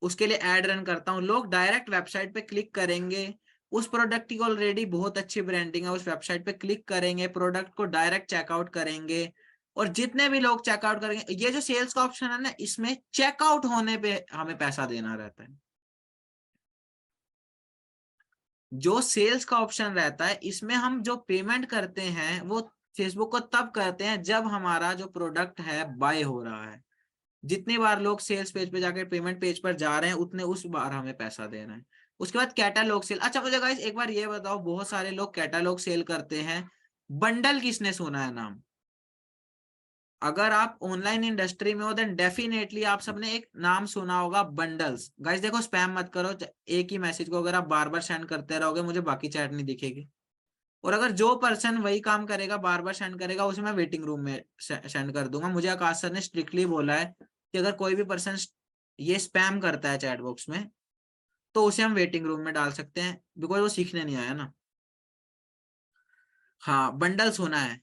उसके लिए एड रन करता हूँ, लोग डायरेक्ट वेबसाइट पे क्लिक करेंगे, उस प्रोडक्ट की ऑलरेडी बहुत अच्छी ब्रांडिंग है, उस वेबसाइट पे क्लिक करेंगे, प्रोडक्ट को डायरेक्ट चेकआउट करेंगे, और जितने भी लोग चेकआउट करेंगे, ये जो सेल्स का ऑप्शन है ना, इसमें चेकआउट होने पे हमें पैसा देना रहता है। जो सेल्स का ऑप्शन रहता है इसमें हम जो पेमेंट करते हैं वो फेसबुक को तब करते हैं जब हमारा जो प्रोडक्ट है बाय हो रहा है। जितनी बार लोग सेल्स पेज पे जाकर पेमेंट पेज पर जा रहे हैं उतने उस बार हमें पैसा देना है। उसके बाद कैटालॉग सेल। अच्छा मुझे गाइस एक बार ये बताओ, बहुत सारे लोग कैटालॉग सेल करते हैं, बंडल किसने सुना है नाम? अगर आप ऑनलाइन इंडस्ट्री में हो देन डेफिनेटली आप सबने एक नाम सुना होगा, बंडल्स। गाइस देखो स्पैम मत करो, एक ही मैसेज को अगर आप बार बार सेंड करते रहोगे मुझे बाकी चैट नहीं दिखेगी, और अगर जो पर्सन वही काम करेगा बार बार सेंड करेगा उसे मैं वेटिंग रूम में सेंड कर दूंगा। मुझे आकाश सर ने स्ट्रिक्टली बोला है कि अगर कोई भी पर्सन ये स्पैम करता है चैट बॉक्स में तो उसे हम वेटिंग रूम में डाल सकते हैं, बिकॉज वो सीखने नहीं आया ना। हाँ बंडल सुना है।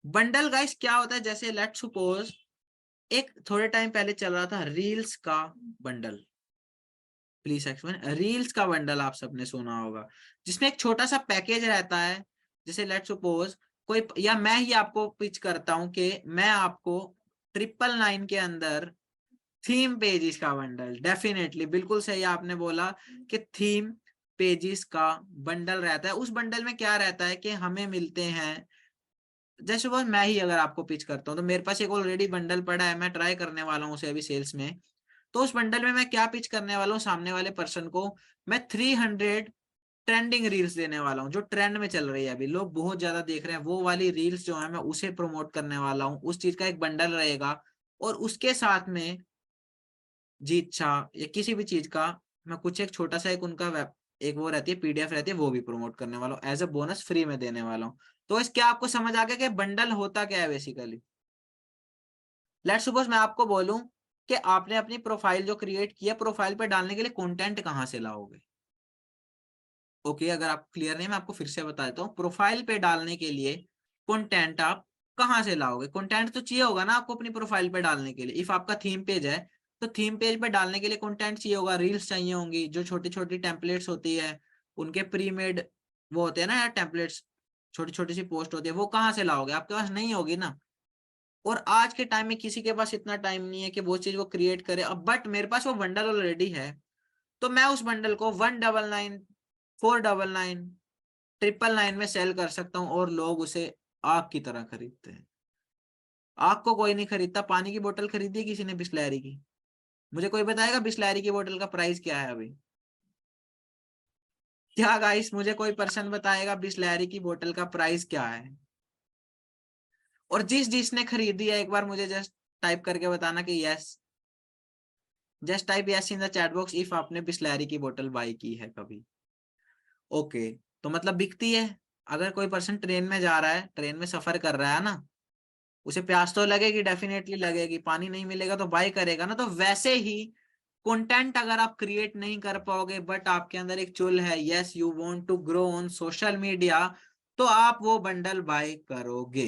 बंडल गाइस क्या होता है, जैसे लेट्स सपोज एक थोड़े टाइम पहले चल रहा था रील्स का बंडल, प्लीज एक्सप्लेन। रील्स का बंडल आप सबने सुना होगा, जिसमें एक छोटा सा पैकेज रहता है, जैसे लेट्स सपोज कोई, या मैं ही आपको पिच करता हूं कि मैं आपको 999 के अंदर थीम पेजेस का बंडल, डेफिनेटली बिल्कुल सही आपने बोला कि थीम पेजेस का बंडल रहता है। उस बंडल में क्या रहता है कि हमें मिलते हैं, जैसे वो मैं ही अगर आपको पिच करता हूँ तो मेरे पास एक ऑलरेडी बंडल पड़ा है, मैं ट्राई करने वाला हूँ उसे अभी सेल्स में। तो उस बंडल में मैं क्या पिच करने वाला हूँ सामने वाले पर्सन को, मैं 300 ट्रेंडिंग रील्स देने वाला हूँ जो ट्रेंड में चल रही है, अभी लोग बहुत ज्यादा देख रहे हैं वो वाली रील्स जो है, मैं उसे प्रमोट करने वाला हूँ, उस चीज का एक बंडल रहेगा। और उसके साथ में जीत शाह या किसी भी चीज का मैं कुछ एक छोटा सा एक उनका वेब, एक वो रहती है पीडीएफ रहती है, वो भी प्रमोट करने वाला हूँ, एज अ बोनस फ्री में देने वाला हूँ। तो इस क्या आपको समझ आ गया कि बंडल होता क्या है बेसिकली? लेट्स सपोज मैं आपको बोलूं कि आपने अपनी प्रोफाइल जो क्रिएट किया, प्रोफाइल पे डालने के लिए कंटेंट कहाँ से लाओगे? ओके अगर आप क्लियर नहीं, मैं आपको फिर से बता देता हूँ, प्रोफाइल पे डालने के लिए कंटेंट आप कहाँ से लाओगे? कंटेंट तो चाहिए होगा ना आपको अपनी प्रोफाइल पे डालने के लिए। इफ आपका थीम पेज है तो थीम पेज पे डालने के लिए कंटेंट चाहिए होगा, रील्स चाहिए होंगी, जो छोटी छोटी टेम्पलेट्स होती है उनके प्री मेड वो होते हैं ना यार टेम्पलेट्स, छोटी छोटी सी पोस्ट होती है, वो कहाँ से लाओगे? आपके पास नहीं होगी ना। और आज के टाइम में किसी के पास इतना टाइम नहीं है कि वो चीज वो क्रिएट करे। अब बट मेरे पास वो बंडल ऑलरेडी है, तो मैं उस बंडल को 199, 499, 999 में सेल कर सकता हूँ, और लोग उसे आग की तरह खरीदते हैं। आग को कोई नहीं खरीदता। पानी की बोतल खरीदी है किसी ने बिस्लैरी की? मुझे कोई बताएगा बिस्लैरी की बोतल का प्राइस क्या है अभी? क्या गाइस मुझे कोई पर्सन बताएगा बिस्लैरी की बोतल का प्राइस क्या है? और जिसने खरीदी है एक बार मुझे जस्ट टाइप करके बताना कि yes, just type yes in the chat box if आपने बिस्लैरी की बोतल बाई की है कभी। ओके, तो मतलब बिकती है। अगर कोई पर्सन ट्रेन में जा रहा है, ट्रेन में सफर कर रहा है ना, उसे प्यास तो लगेगी, डेफिनेटली लगेगी, पानी नहीं मिलेगा तो बाय करेगा ना। तो वैसे ही कंटेंट अगर आप क्रिएट नहीं कर पाओगे बट आपके अंदर एक चुल है, yes you want to grow on social media, तो आप वो बंडल बाय करोगे।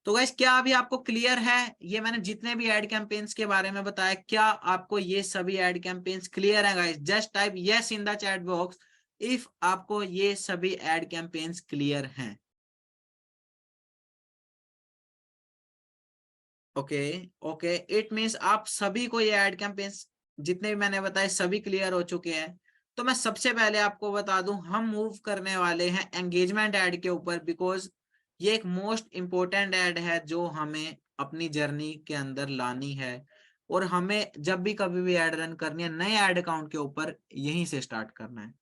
तो गाइस क्या अभी आपको क्लियर है? ये मैंने जितने भी एड कैंपेन्स के बारे में बताया, क्या आपको ये सभी एड कैंपेन्स क्लियर है guys? Just type yes in the chat box if आपको ये सभी एड कैंपेन्स क्लियर हैं। ओके ओके, इट मीन्स आप सभी को ये एड कैंपेन्स जितने भी मैंने बताए सभी क्लियर हो चुके हैं। तो मैं सबसे पहले आपको बता दूं, हम मूव करने वाले हैं एंगेजमेंट एड के ऊपर, बिकॉज ये एक मोस्ट इंपॉर्टेंट एड है जो हमें अपनी जर्नी के अंदर लानी है, और हमें जब भी कभी भी एड रन करनी है नए एड अकाउंट के ऊपर यहीं से स्टार्ट करना है।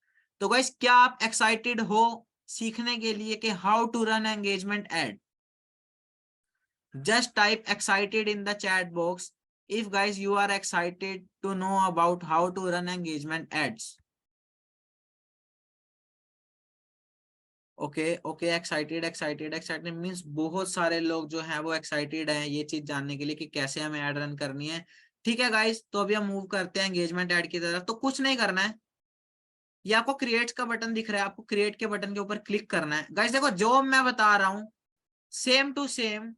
तो गाइस क्या आप एक्साइटेड हो सीखने के लिए कि how to run engagement ad? Just type excited in the chat box if guys you are excited to know about how to run engagement ads. Okay okay, excited excited excited means बहुत सारे लोग जो हैं वो excited हैं ये चीज जानने के लिए कि कैसे हमें ऐड रन करनी है। ठीक है गाइस, तो अभी हम मूव करते हैं एंगेजमेंट ऐड की तरफ। तो कुछ नहीं करना है, ये आपको क्रिएट का बटन दिख रहा है, आपको क्रिएट के बटन के ऊपर क्लिक करना है। गाइस देखो जो मैं बता रहा हूँ सेम टू सेम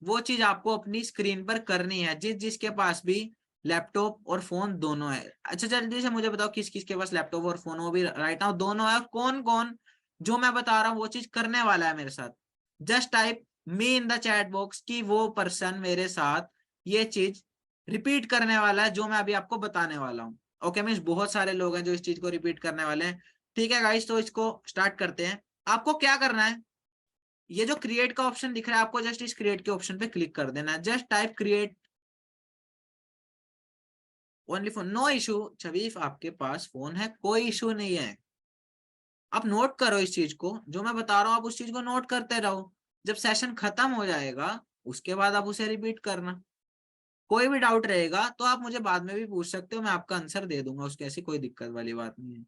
वो चीज आपको अपनी स्क्रीन पर करनी है, जिसके पास भी लैपटॉप और फोन दोनों है। अच्छा जल्दी से मुझे बताओ किस किस के पास लैपटॉप और फोन, वो भी राइट नाउ दोनों है, कौन कौन जो मैं बता रहा हूँ वो चीज करने वाला है मेरे साथ। Just type me in the chat box कि वो पर्सन मेरे साथ ये चीज रिपीट करने वाला है जो मैं अभी आपको बताने वाला हूँ। ओके मीन्स बहुत सारे लोग हैं जो इस चीज को रिपीट करने वाले हैं। ठीक है गाइस, तो इसको स्टार्ट करते हैं। आपको क्या करना है, ये जो क्रिएट का ऑप्शन दिख रहा है आपको जस्ट इस क्रिएट के ऑप्शन पे क्लिक कर देना है। Just type create only phone, no issue. छबीफ आपके पास फोन है, कोई इशू नहीं है। आप नोट करो इस चीज को, जो मैं बता रहा हूँ आप उस चीज को नोट करते रहो। जब सेशन खत्म हो जाएगा उसके बाद आप उसे रिपीट करना। कोई भी डाउट रहेगा तो आप मुझे बाद में भी पूछ सकते हो, मैं आपका आंसर दे दूंगा, उसकी ऐसी कोई दिक्कत वाली बात नहीं है।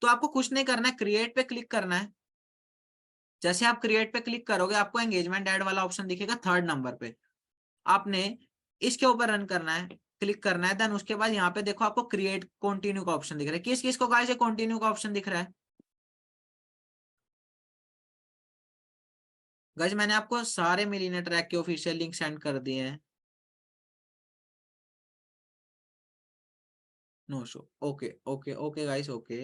तो आपको कुछ नहीं करना है, क्रिएट पे क्लिक करना है। जैसे आप क्रिएट पे क्लिक करोगे आपको एंगेजमेंट ऐड वाला ऑप्शन दिखेगा थर्ड नंबर पे। आपने इसके ऊपर रन करना है, क्लिक करना है। देन उसके बाद यहाँ पे देखो आपको क्रिएट कंटिन्यू का ऑप्शन दिख रहा है। किस किस को गाइस ये कंटिन्यू का ऑप्शन दिख रहा है? गाइस मैंने आपको सारे मिलीनियर ट्रैक के ऑफिशियल लिंक सेंड कर दिए हैं। No show, okay okay okay guys, okay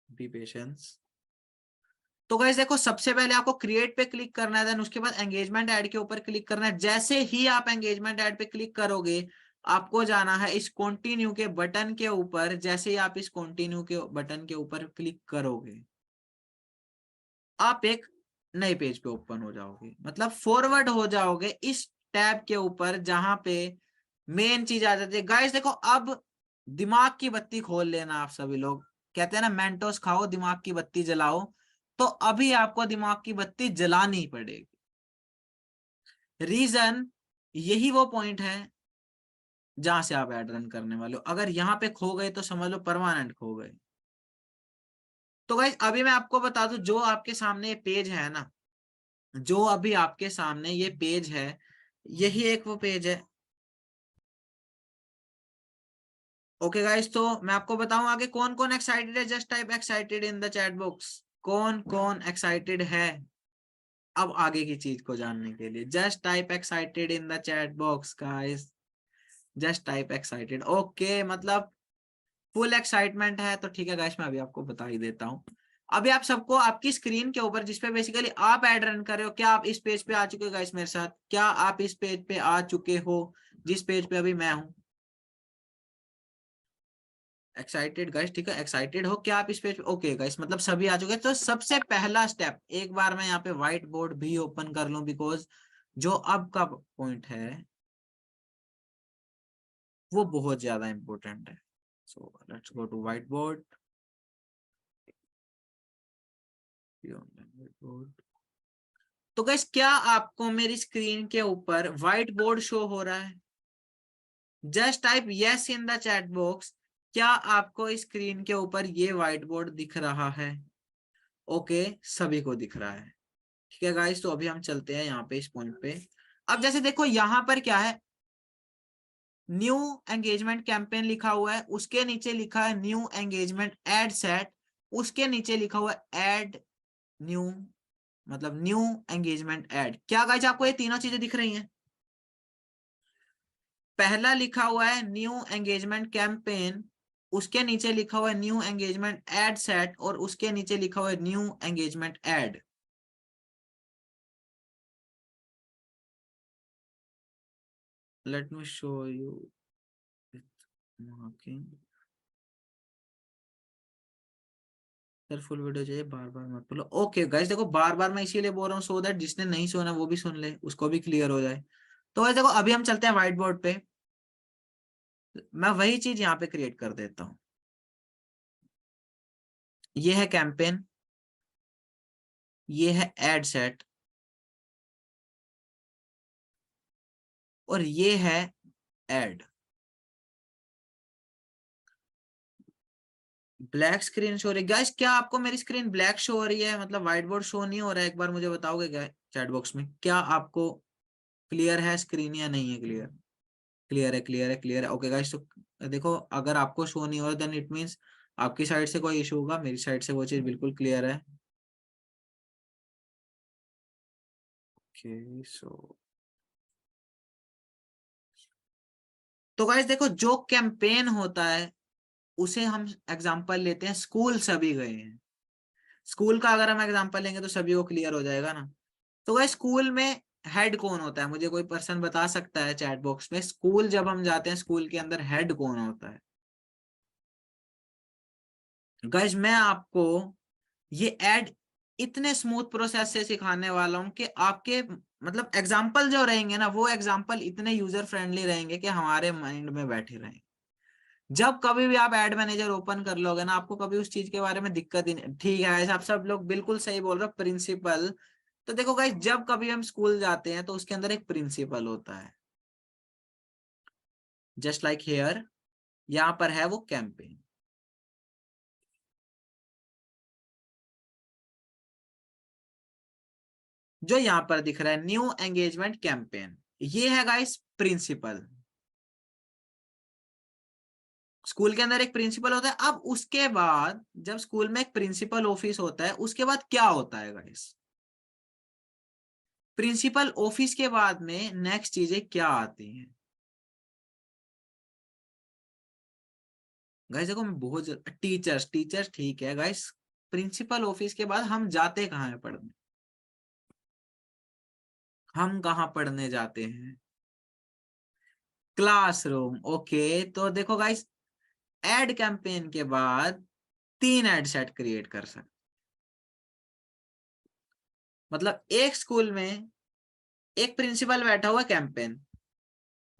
be patience. तो गाइस देखो सबसे पहले आपको क्रिएट पे क्लिक करना है, देन उसके बाद एंगेजमेंट ऐड के ऊपर क्लिक करना है। जैसे ही आप एंगेजमेंट ऐड पे क्लिक करोगे आपको जाना है इस कंटिन्यू के बटन के ऊपर। जैसे ही आप इस कंटिन्यू के बटन के ऊपर क्लिक करोगे आप एक नए पेज पे ओपन हो जाओगे, मतलब फॉरवर्ड हो जाओगे इस टैब के ऊपर जहां पे मेन चीज आ जाती है। गाइस देखो अब दिमाग की बत्ती खोल लेना आप सभी लोग। कहते हैं ना मेंटोस खाओ दिमाग की बत्ती जलाओ, तो अभी आपको दिमाग की बत्ती जलानी पड़ेगी। रीजन यही वो पॉइंट है जहां से आप एड रन करने वाले हो। अगर यहाँ पे खो गए तो समझ लो परमानेंट खो गए। तो गाइस अभी मैं आपको बता दूं, जो आपके सामने ये पेज है ना, जो अभी आपके सामने ये पेज है यही एक वो पेज है। ओके गाइस, तो मैं आपको बताऊं आगे कौन कौन एक्साइटेड है। Just type excited in the chat box. कौन कौन एक्साइटेड है अब आगे की चीज को जानने के लिए? Just type excited in the chat box guys, just type excited. Okay मतलब फुल एक्साइटमेंट है, तो ठीक है गाइस मैं अभी आपको बता ही देता हूँ। अभी आप सबको आपकी स्क्रीन के ऊपर जिसपे बेसिकली आप ऐड रन कर रहे हो, क्या आप इस पेज पे आ चुके हो गाइस मेरे साथ? क्या आप इस पेज पे आ चुके हो जिस पेज पे अभी मैं हूँ? एक्साइटेड गाइस, ठीक है एक्साइटेड हो क्या आप इस पेज पे? ओके गाइस मतलब सभी आ चुके हैं। तो सबसे पहला स्टेप, एक बार मैं यहाँ पे व्हाइट बोर्ड भी ओपन कर लूं बिकॉज जो अब का पॉइंट है वो बहुत ज्यादा इंपॉर्टेंट है। So let's go to white board. तो गाइस क्या आपको मेरी स्क्रीन के ऊपर व्हाइट बोर्ड शो हो रहा है? Just type yes in the chat box. क्या आपको स्क्रीन के ऊपर ये व्हाइट बोर्ड दिख रहा है? ओके सभी को दिख रहा है। ठीक है गाइस, तो अभी हम चलते हैं यहाँ पे इस पॉइंट पे। अब जैसे देखो यहाँ पर क्या है, न्यू एंगेजमेंट कैंपेन लिखा हुआ है, उसके नीचे लिखा है न्यू एंगेजमेंट एड सेट, उसके नीचे लिखा हुआ है एड न्यू, मतलब न्यू एंगेजमेंट एड। क्या गाइस आपको ये तीनों चीजें दिख रही हैं? पहला लिखा हुआ है न्यू एंगेजमेंट कैंपेन, उसके नीचे लिखा हुआ है न्यू एंगेजमेंट एड सेट, और उसके नीचे लिखा हुआ है new engagement ad. Let me show you with marking. Sir full video चाहिए, बार बार मत बोलो। ओके गाइस देखो बार बार मैं इसीलिए बोल रहा हूँ सो दैट जिसने नहीं सुना वो भी सुन ले, उसको भी क्लियर हो जाए। तो गाइस देखो अभी हम चलते हैं व्हाइट बोर्ड पे। मैं वही चीज यहाँ पे क्रिएट कर देता हूँ। ये है कैंपेन, ये है एड सेट, और ये है एड। ब्लैक स्क्रीन शो हो रही है गाइस, क्या आपको मेरी स्क्रीन ब्लैक शो हो रही है, मतलब व्हाइट बोर्ड शो नहीं हो रहा है? एक बार मुझे बताओगे क्या चैट बॉक्स में, क्या आपको क्लियर है स्क्रीन या नहीं है क्लियर? क्लियर है क्लियर है क्लियर है। ओके गाइस, तो देखो अगर आपको शो नहीं हो रहा देन इट मींस आपकी साइड से कोई इशू होगा, मेरी साइड से वो चीज बिल्कुल क्लियर है। ओके सो तो गाइस देखो, जो कैंपेन होता है उसे हम एग्जांपल लेते हैं स्कूल सभी गए हैं। स्कूल का अगर हम एग्जांपल लेंगे तो सभी को क्लियर हो जाएगा ना। तो गाइस स्कूल में हेड कौन होता है, मुझे कोई पर्सन बता सकता है चैट बॉक्स में, स्कूल जब हम जाते हैं स्कूल के अंदर हेड कौन होता है? गाइस मैं आपको ये ऐड इतने स्मूथ प्रोसेस से सिखाने वाला हूं कि आपके मतलब एग्जाम्पल जो रहेंगे ना, वो एग्जाम्पल इतने यूजर फ्रेंडली रहेंगे कि हमारे माइंड में बैठे रहेंगे। जब कभी भी आप एड मैनेजर ओपन कर लोगे ना, आपको कभी उस चीज के बारे में दिक्कत ही नहीं। ठीक है ऐसे आप सब लोग बिल्कुल सही बोल रहे हो, प्रिंसिपल। तो देखो गाइस, जब कभी हम स्कूल जाते हैं तो उसके अंदर एक प्रिंसिपल होता है, जस्ट लाइक हेयर, यहाँ पर है वो कैंपेन जो यहाँ पर दिख रहा है, न्यू एंगेजमेंट कैंपेन। ये है गाइस प्रिंसिपल। स्कूल के अंदर एक प्रिंसिपल होता है। अब उसके बाद जब स्कूल में एक प्रिंसिपल ऑफिस होता है, उसके बाद क्या होता है गाइस? प्रिंसिपल ऑफिस के बाद में नेक्स्ट चीजें क्या आती हैं? गाइस देखो मैं बहुत टीचर्स टीचर्स ठीक है गाइस, प्रिंसिपल ऑफिस के बाद हम जाते कहाँ हैं पढ़ने? हम कहाँ पढ़ने जाते हैं? क्लासरूम। ओके, तो देखो गाइस, एड कैंपेन के बाद 3 एड सेट क्रिएट कर सकते। मतलब एक स्कूल में एक प्रिंसिपल बैठा हुआ कैंपेन,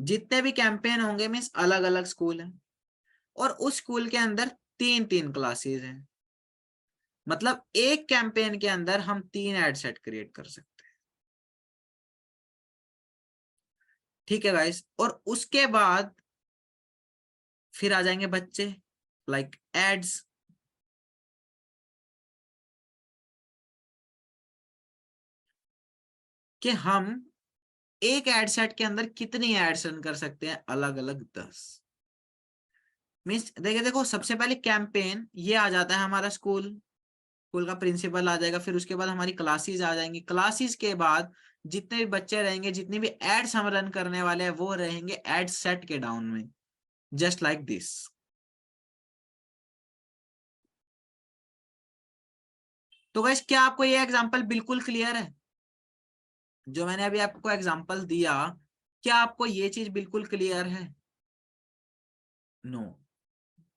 जितने भी कैंपेन होंगे मीन्स अलग अलग स्कूल है, और उस स्कूल के अंदर 3 क्लासेस हैं। मतलब एक कैंपेन के अंदर हम 3 एड सेट क्रिएट कर सकते हैं। ठीक है गाइस, और उसके बाद फिर आ जाएंगे बच्चे, लाइक एड्स। कि हम एक एड सेट के अंदर कितनी एड्स रन कर सकते हैं, अलग अलग 10। मीन्स देखिए, देखो सबसे पहले कैंपेन ये आ जाता है हमारा स्कूल, स्कूल का प्रिंसिपल आ जाएगा, फिर उसके बाद हमारी क्लासेस आ जाएंगी, क्लासेस के बाद जितने भी बच्चे रहेंगे, जितनी भी एड्स हम रन करने वाले हैं वो रहेंगे एड सेट के डाउन में, जस्ट लाइक दिस। तो गाइस क्या आपको ये एग्जांपल बिल्कुल क्लियर है? जो मैंने अभी आपको एग्जांपल दिया, क्या आपको ये चीज बिल्कुल क्लियर है? नो,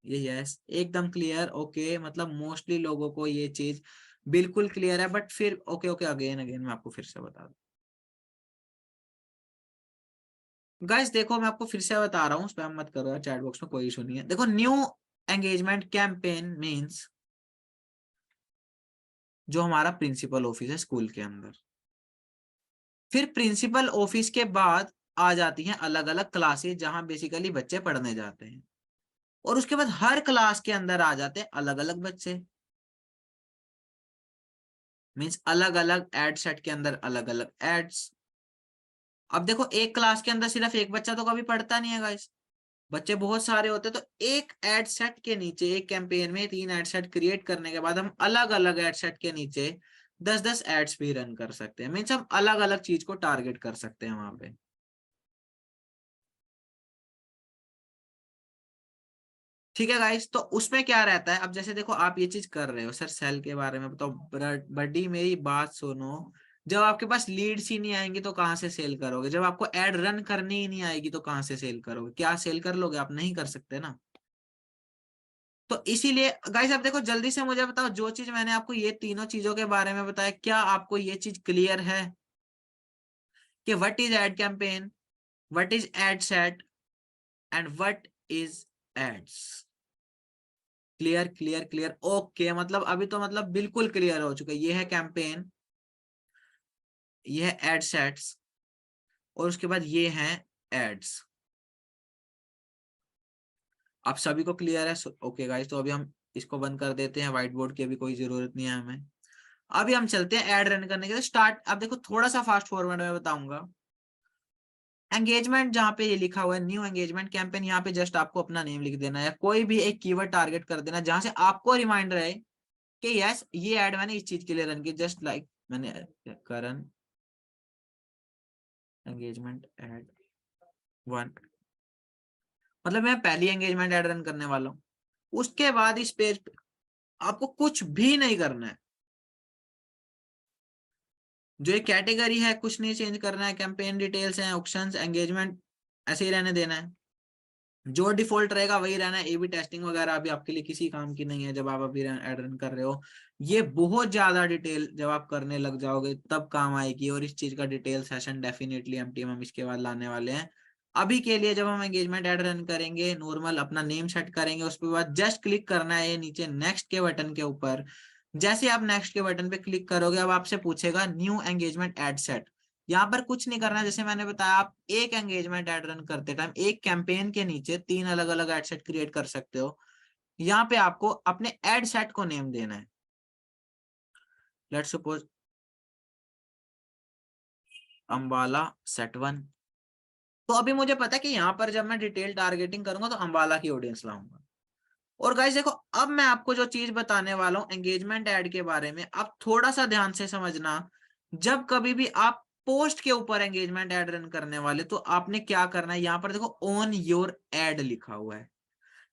ये यस एकदम क्लियर। ओके, मतलब मोस्टली लोगों को ये चीज बिल्कुल क्लियर है, बट फिर ओके ओके, अगेन अगेन मैं आपको फिर से बता दूं। गाइस देखो मैं आपको फिर से बता रहा हूँ, स्पैम मत करो यार, चैट बॉक्स में कोई इशू नहीं है। देखो न्यू एंगेजमेंट कैंपेन मींस जो हमारा प्रिंसिपल ऑफिस है स्कूल के अंदर, फिर प्रिंसिपल ऑफिस के बाद आ जाती हैं अलग अलग क्लासेस जहां बेसिकली बच्चे पढ़ने जाते हैं, और उसके बाद हर क्लास के अंदर आ जाते हैं अलग अलग बच्चे, मींस अलग अलग एड सेट के अंदर अलग अलग एड्स। अब देखो एक क्लास के अंदर सिर्फ एक बच्चा तो कभी पढ़ता नहीं है गाइस, बच्चे बहुत सारे होते हैं, तो एक एड सेट के नीचे एक कैंपेन में 3 एड सेट क्रिएट करने के बाद हम अलग अलग एड सेट के नीचे 10-10 एड्स भी रन कर सकते हैं, मीन्स हम अलग अलग चीज को टारगेट कर सकते हैं वहां पे। ठीक है गाइस, तो उसमें क्या रहता है, अब जैसे देखो आप ये चीज कर रहे हो, सर सेल के बारे में बताओ, बड्डी मेरी बात सुनो। जब आपके पास लीड्स ही नहीं आएंगी तो कहाँ से सेल करोगे? जब आपको एड रन करनी ही नहीं आएगी तो कहाँ से सेल करोगे? क्या सेल कर लोगे? आप नहीं कर सकते ना। तो इसीलिए गाइस आप देखो, जल्दी से मुझे बताओ, जो चीज मैंने आपको ये तीनों चीजों के बारे में बताया, क्या आपको ये चीज क्लियर है कि what is ad campaign, what is ad set, and what is ads? Clear clear clear. Okay, मतलब अभी तो मतलब बिल्कुल क्लियर हो चुका है। ये है कैंपेन, ये है एड सेट्स, और उसके बाद ये हैं एड्स। आप सभी को क्लियर है? ओके गाइस, तो अभी हम इसको बंद कर देते हैं, व्हाइट बोर्ड की अभी कोई जरूरत नहीं है हमें। अभी हम चलते हैं एड रन करने के लिए स्टार्ट। अब देखो थोड़ा सा फास्ट फॉरवर्ड में बताऊंगा। एंगेजमेंट जहां पे ये लिखा हुआ है न्यू एंगेजमेंट कैंपेन, यहाँ पे जस्ट आपको अपना नेम लिख देना है, कोई भी एक कीवर्ड टारगेट कर देना जहां से आपको रिमाइंडर है कि यस ये ऐड मैंने इस चीज के लिए रन की, जस्ट लाइक मैंने करण एंगेजमेंट एड 1। मतलब मैं पहली एंगेजमेंट ऐड रन करने वाला हूँ। उसके बाद इस पेज पे आपको कुछ भी नहीं करना है, जो ये कैटेगरी है कुछ नहीं चेंज करना है, कैंपेन डिटेल्स हैं, ऑप्शंस, एंगेजमेंट ऐसे ही रहने देना है, जो डिफॉल्ट रहेगा वही रहना है। A/B टेस्टिंग वगैरह अभी आपके लिए किसी काम की नहीं है जब आप अभी ऐड रन कर रहे हो। ये बहुत ज्यादा डिटेल जब आप करने लग जाओगे तब काम आएगी, और इस चीज का डिटेल सेशन डेफिनेटली MTM हम इसके बाद लाने वाले हैं। अभी के लिए जब हम एंगेजमेंट ऐड रन करेंगे, नॉर्मल अपना नेम सेट करेंगे, उसके बाद जस्ट क्लिक करना है नीचे नेक्स्ट के बटन के ऊपर। जैसे आप नेक्स्ट के बटन पे क्लिक करोगे, अब आपसे पूछेगा न्यू एंगेजमेंट ऐड सेट। यहाँ पर कुछ नहीं करना, जैसे मैंने बताया आप एक एंगेजमेंट ऐड रन करते टाइम एक कैंपेन के नीचे 3 अलग अलग एड सेट क्रिएट कर सकते हो। यहाँ पे आपको अपने एड सेट को नेम देना है। Let's suppose Ambala set 1। तो अभी मुझे पता है कि यहाँ पर जब मैं डिटेल टारगेटिंग करूंगा तो अंबाला की ऑडियंस लाऊंगा। और गाइस देखो, अब मैं आपको जो चीज बताने वाला हूँ एंगेजमेंट ऐड के बारे में, आप थोड़ा सा ध्यान से समझना। जब कभी भी आप पोस्ट के ऊपर एंगेजमेंट ऐड रन करने वाले तो आपने क्या करना है, यहाँ पर देखो ऑन योर एड लिखा हुआ है।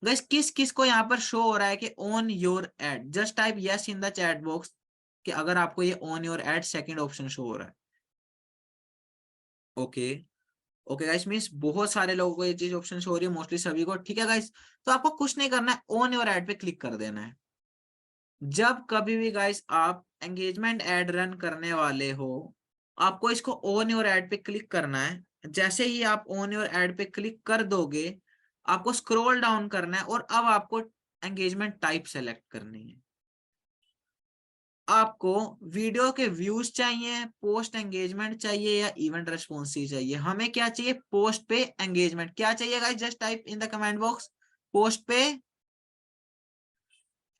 गाइस किस किस को यहाँ पर शो हो रहा है कि on your add, just type yes in the chat box कि अगर आपको ये on your Ed second option show हो रहा है। ओके, ओके गाइस, मींस बहुत सारे लोगों को ये चीज ऑप्शन शो हो रही है, मोस्टली सभी को। ठीक है गाइस, तो आपको कुछ नहीं करना है, ऑन योर एड पे क्लिक कर देना है। जब कभी भी गाइस आप एंगेजमेंट एड रन करने वाले हो, आपको इसको ऑन योर एड पे क्लिक करना है। जैसे ही आप ऑन योर एड पे क्लिक कर दोगे, आपको स्क्रॉल डाउन करना है और अब आपको एंगेजमेंट टाइप सेलेक्ट करनी है। आपको वीडियो के व्यूज चाहिए, पोस्ट एंगेजमेंट चाहिए, या इवेंट रेस्पॉन्स चाहिए? हमें क्या चाहिए? पोस्ट पे एंगेजमेंट। क्या चाहिए guys? Just type in the comment box, post पे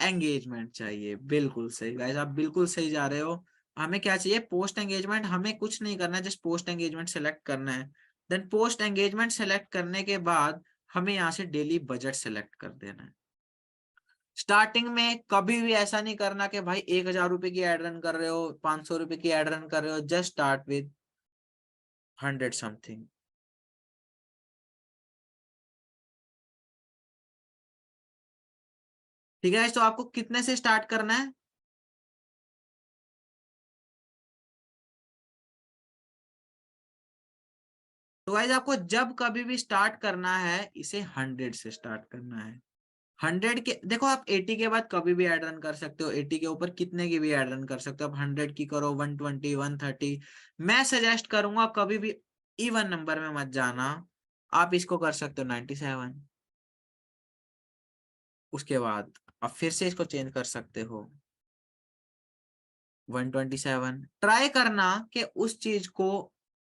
एंगेजमेंट चाहिए। बिल्कुल सही गाइस, आप बिल्कुल सही जा रहे हो। हमें क्या चाहिए? Post engagement. हमें कुछ नहीं करना है, जस्ट पोस्ट एंगेजमेंट सेलेक्ट करना है। देन पोस्ट एंगेजमेंट सेलेक्ट करने के बाद हमें यहाँ से डेली बजट सेलेक्ट कर देना है। स्टार्टिंग में कभी भी ऐसा नहीं करना कि भाई 1,000 रुपए की एड रन कर रहे हो, 500 रुपए की एड रन कर रहे हो। Just start with 100 something. ठीक है, तो आपको कितने से स्टार्ट करना है? तो गाइस आपको जब कभी भी स्टार्ट करना है, इसे 100 से स्टार्ट करना है। 100 के देखो, आप 80 के बाद कभी भी ऐड रन कर सकते हो, 80 के ऊपर कितने की भी ऐड रन कर सकते हो। आप 100 की करो, 120, 130। मैं सजेस्ट करूंगा कभी भी इवन नंबर में मत जाना। आप इसको कर सकते हो 97। उसके बाद आप फिर से इसको चेंज कर सकते हो 127। ट्राई करना कि उस चीज को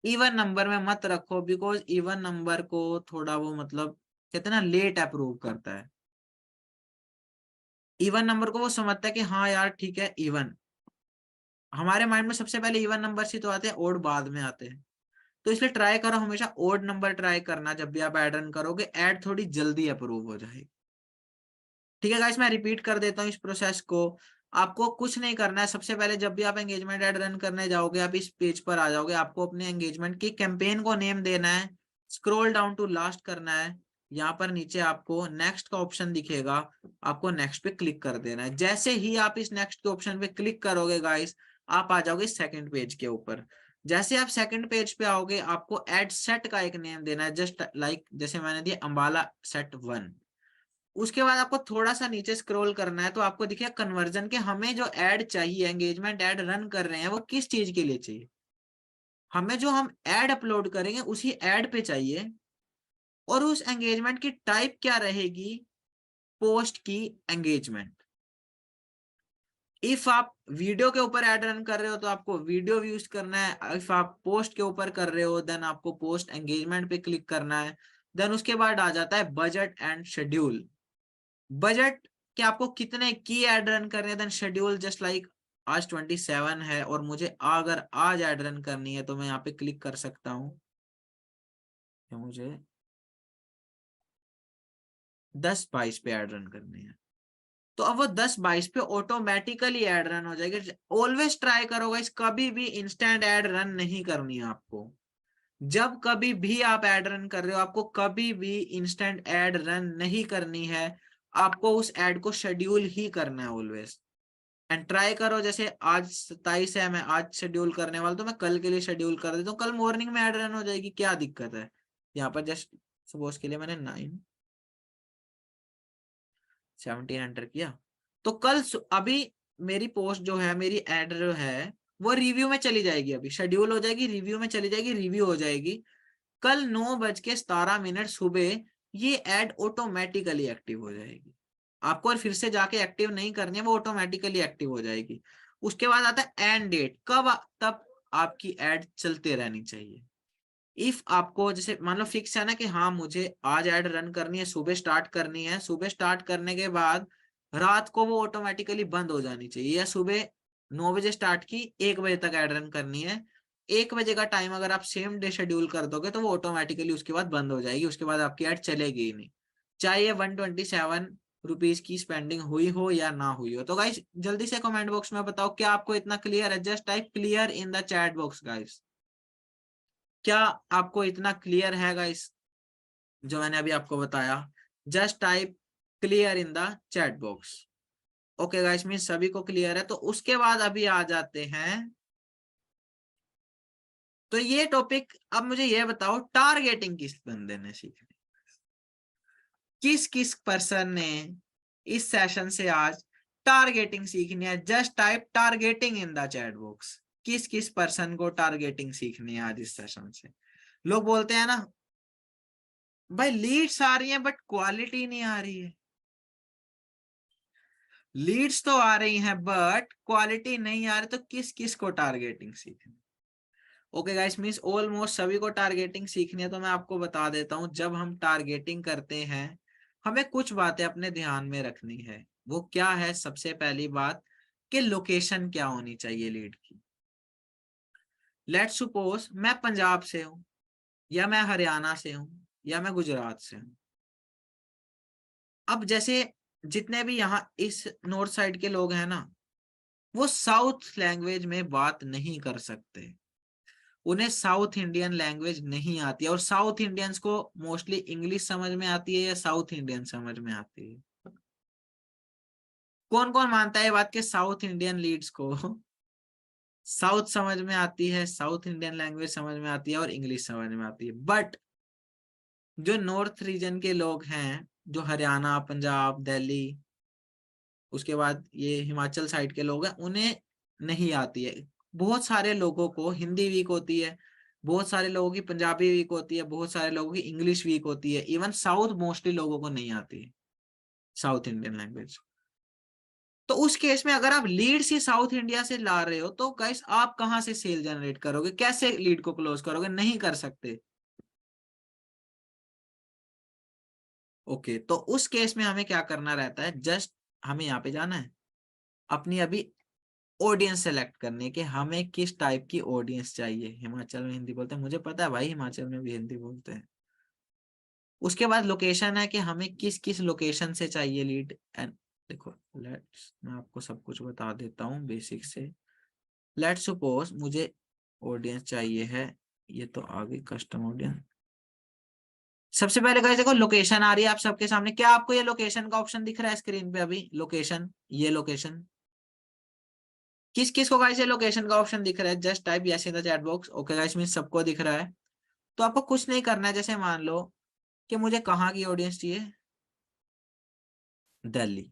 इवन नंबर में मत रखो, बिकॉज इवन नंबर को थोड़ा वो मतलब कहते हैं ना, लेट अप्रूव करता है। इवन नंबर को वो समझता है कि हाँ यार ठीक है इवन। हमारे माइंड में सबसे पहले इवन नंबर ही तो आते हैं, ओड बाद में आते हैं। तो इसलिए ट्राई करो हमेशा ओड नंबर ट्राई करना जब भी आप ऐड रन करोगे, ऐड थोड़ी जल्दी अप्रूव हो जाएगी। ठीक है गाइस, मैं रिपीट कर देता हूँ इस प्रोसेस को। आपको कुछ नहीं करना है, सबसे पहले जब भी आप एंगेजमेंट ऐड रन करने जाओगे, आप इस पेज पर आ जाओगे, आपको अपने एंगेजमेंट की कैंपेन को नेम देना है, स्क्रॉल डाउन टू लास्ट करना है। यहाँ पर नीचे आपको नेक्स्ट का ऑप्शन दिखेगा, आपको नेक्स्ट पे क्लिक कर देना है। जैसे ही आप इस नेक्स्ट के ऑप्शन पे क्लिक करोगे गाइस, आप आ जाओगे सेकंड पेज के ऊपर। जैसे आप सेकंड पेज पे आओगे, आपको एड सेट का एक नेम देना है, जस्ट लाइक जैसे मैंने दिया अंबाला सेट 1। उसके बाद आपको थोड़ा सा नीचे स्क्रॉल करना है, तो आपको दिखेगा कन्वर्जन के हमें जो ऐड चाहिए, एंगेजमेंट ऐड रन कर रहे हैं, वो किस चीज के लिए चाहिए। हमें जो हम ऐड अपलोड करेंगे उसी ऐड पे चाहिए, और उस एंगेजमेंट की टाइप क्या रहेगी? पोस्ट की एंगेजमेंट। इफ आप वीडियो के ऊपर ऐड रन कर रहे हो तो आपको वीडियो व्यूज करना है। इफ आप पोस्ट के ऊपर कर रहे हो देन आपको पोस्ट एंगेजमेंट पे क्लिक करना है। देन उसके बाद आ जाता है बजट एंड शेड्यूल। बजट कि आपको कितने की ऐड रन करने हैं, देन शेड्यूल जस्ट लाइक आज 27 है और मुझे अगर आज ऐड रन करनी है तो मैं यहाँ पे क्लिक कर सकता हूँ कि मुझे 10-22 पे ऐड रन करनी है। तो अब वो 10-22 पे ऑटोमेटिकली ऐड रन हो जाएगी। ऑलवेज ट्राई करो गाइस, कभी भी इंस्टेंट ऐड रन नहीं करनी है आपको। जब कभी भी आप ऐड रन कर रहे हो, आपको कभी भी इंस्टेंट ऐड रन नहीं करनी है, आपको उस ऐड को शेड्यूल ही करना है ऑलवेज। एंड ट्राई करो, जैसे आज 27 है, मैं आज शेड्यूल करने वाला, तो मैं कल के लिए शेड्यूल कर देता हूँ, कल मॉर्निंग में ऐड रन हो जाएगी, क्या दिक्कत है। यहाँ पर जस्ट सपोज के लिए मैंने 9:17 एंटर किया, तो कल अभी मेरी पोस्ट जो है, मेरी ऐड जो है वो रिव्यू में चली जाएगी, अभी शेड्यूल हो जाएगी, रिव्यू में चली जाएगी, रिव्यू हो जाएगी। कल 9:17 सुबह ये ऐड ऑटोमेटिकली एक्टिव हो जाएगी। आपको और फिर से जाके एक्टिव नहीं करनी है, वो ऑटोमेटिकली एक्टिव हो जाएगी। उसके बाद आता है एंड डेट, कब तब आपकी ऐड चलते रहनी चाहिए। इफ आपको जैसे मान लो फिक्स है ना कि हाँ मुझे आज ऐड रन करनी है, सुबह स्टार्ट करनी है, सुबह स्टार्ट करने के बाद रात को वो ऑटोमेटिकली बंद हो जानी चाहिए, या सुबह 9 बजे स्टार्ट की 1 बजे तक ऐड रन करनी है, 1 बजे का टाइम अगर आप सेम डे शेड्यूल कर दोगे तो वो ऑटोमेटिकली उसके बाद बंद हो जाएगी, उसके बाद आपकी ऐड चलेगी ही नहीं, चाहे 127 रुपीज की स्पेंडिंग हुई हो या ना हुई हो। तो गाइस जल्दी से कमेंट बॉक्स में बताओ, क्या आपको इतना क्लियर है? Just type clear in the chat box guys. क्या आपको इतना क्लियर है गाइस जो मैंने अभी आपको बताया? Just type clear in the chat box. Okay guys, mean सभी को क्लियर है। तो उसके बाद अभी आ जाते हैं, तो ये टॉपिक, अब मुझे ये बताओ टारगेटिंग किस बंदे ने सीखी, किस किस पर्सन ने इस सेशन से आज टारगेटिंग सीखनी है? Just type targeting in the chat box. किस किस पर्सन को टारगेटिंग सीखनी है आज इस सेशन से? लोग बोलते हैं ना भाई लीड्स आ रही है बट क्वालिटी नहीं आ रही है। लीड्स तो आ रही हैं बट क्वालिटी नहीं आ रही, तो किस किस को टारगेटिंग सीखनी? ओके गाइस, मींस ऑलमोस्ट सभी को टारगेटिंग सीखनी है। तो मैं आपको बता देता हूं, जब हम टारगेटिंग करते हैं हमें कुछ बातें अपने ध्यान में रखनी है। वो क्या है? सबसे पहली बात कि लोकेशन क्या होनी चाहिए लीड की। लेट्स सपोज मैं पंजाब से हूं, या मैं हरियाणा से हूं, या मैं गुजरात से हूं। अब जैसे जितने भी यहाँ इस नॉर्थ साइड के लोग हैं ना, वो साउथ लैंग्वेज में बात नहीं कर सकते, उन्हें साउथ इंडियन लैंग्वेज नहीं आती है। और साउथ इंडियंस को मोस्टली इंग्लिश समझ में आती है या साउथ इंडियन समझ में आती है? कौन कौन मानता है ये बात कि साउथ इंडियन लीड्स को साउथ समझ में आती है, साउथ इंडियन लैंग्वेज समझ में आती है और इंग्लिश समझ में आती है? बट जो नॉर्थ रीजन के लोग हैं, जो हरियाणा, पंजाब, दिल्ली, उसके बाद ये हिमाचल साइड के लोग हैं, उन्हें नहीं आती है। बहुत सारे लोगों को हिंदी वीक होती है, बहुत सारे लोगों की पंजाबी वीक होती है, बहुत सारे लोगों की इंग्लिश वीक होती है, इवन साउथ मोस्टली लोगों को नहीं आती है साउथ इंडियन लैंग्वेज। तो उस केस में अगर आप लीड से साउथ इंडिया से ला रहे हो, तो गाइस आप कहां से सेल जनरेट करोगे? कैसे लीड को क्लोज करोगे? नहीं कर सकते। ओके, तो उस केस में हमें क्या करना रहता है? जस्ट हमें यहाँ पे जाना है, अपनी अभी ऑडियंस सेलेक्ट करनी है कि हमें किस टाइप की ऑडियंस चाहिए। हिमाचल में हिंदी बोलते हैं, मुझे पता है भाई हिमाचल में भी हिंदी बोलते हैं। उसके बाद लोकेशन है कि हमें किस किस लोकेशन से चाहिए लीड। एंड देखो, लेट्स मैं आपको सब कुछ बता देता हूँ बेसिक से। लेट्स सपोज मुझे ऑडियंस चाहिए है, ये तो आ गई कस्टम ऑडियंस। सबसे पहले गाइस देखो, लोकेशन आ रही है आप सबके सामने। क्या आपको ये लोकेशन का ऑप्शन दिख रहा है स्क्रीन पे अभी? लोकेशन, ये लोकेशन, किस किस को गाइस ये लोकेशन का ऑप्शन दिख रहा है? Just type yes in the chat box. Okay guys, mean सबको दिख रहा है। तो आपको कुछ नहीं करना है। जैसे मान लो कि मुझे कहाँ की ऑडियंस चाहिए? दिल्ली।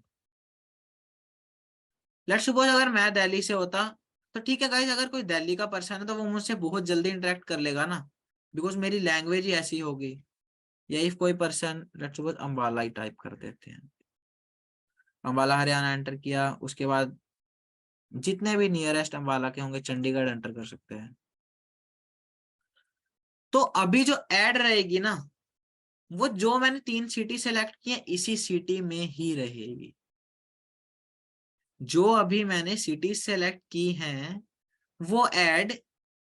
लेट्स सपोज अगर मैं दिल्ली से होता, तो ठीक है गाइस, अगर कोई दिल्ली का पर्सन है तो वो मुझसे बहुत जल्दी इंटरेक्ट कर लेगा ना, बिकॉज मेरी लैंग्वेज ही ऐसी होगी। या इफ कोई person, let's suppose Ambala he type कर देते हैं, अम्बाला हरियाणा एंटर किया, उसके बाद जितने भी नियरेस्ट अम्बाला के होंगे चंडीगढ़ एंटर कर सकते हैं। तो अभी जो ऐड रहेगी ना, वो जो मैंने 3 सिटी सेलेक्ट की है इसी सिटी में ही रहेगी। जो अभी मैंने सिटी सेलेक्ट की हैं वो ऐड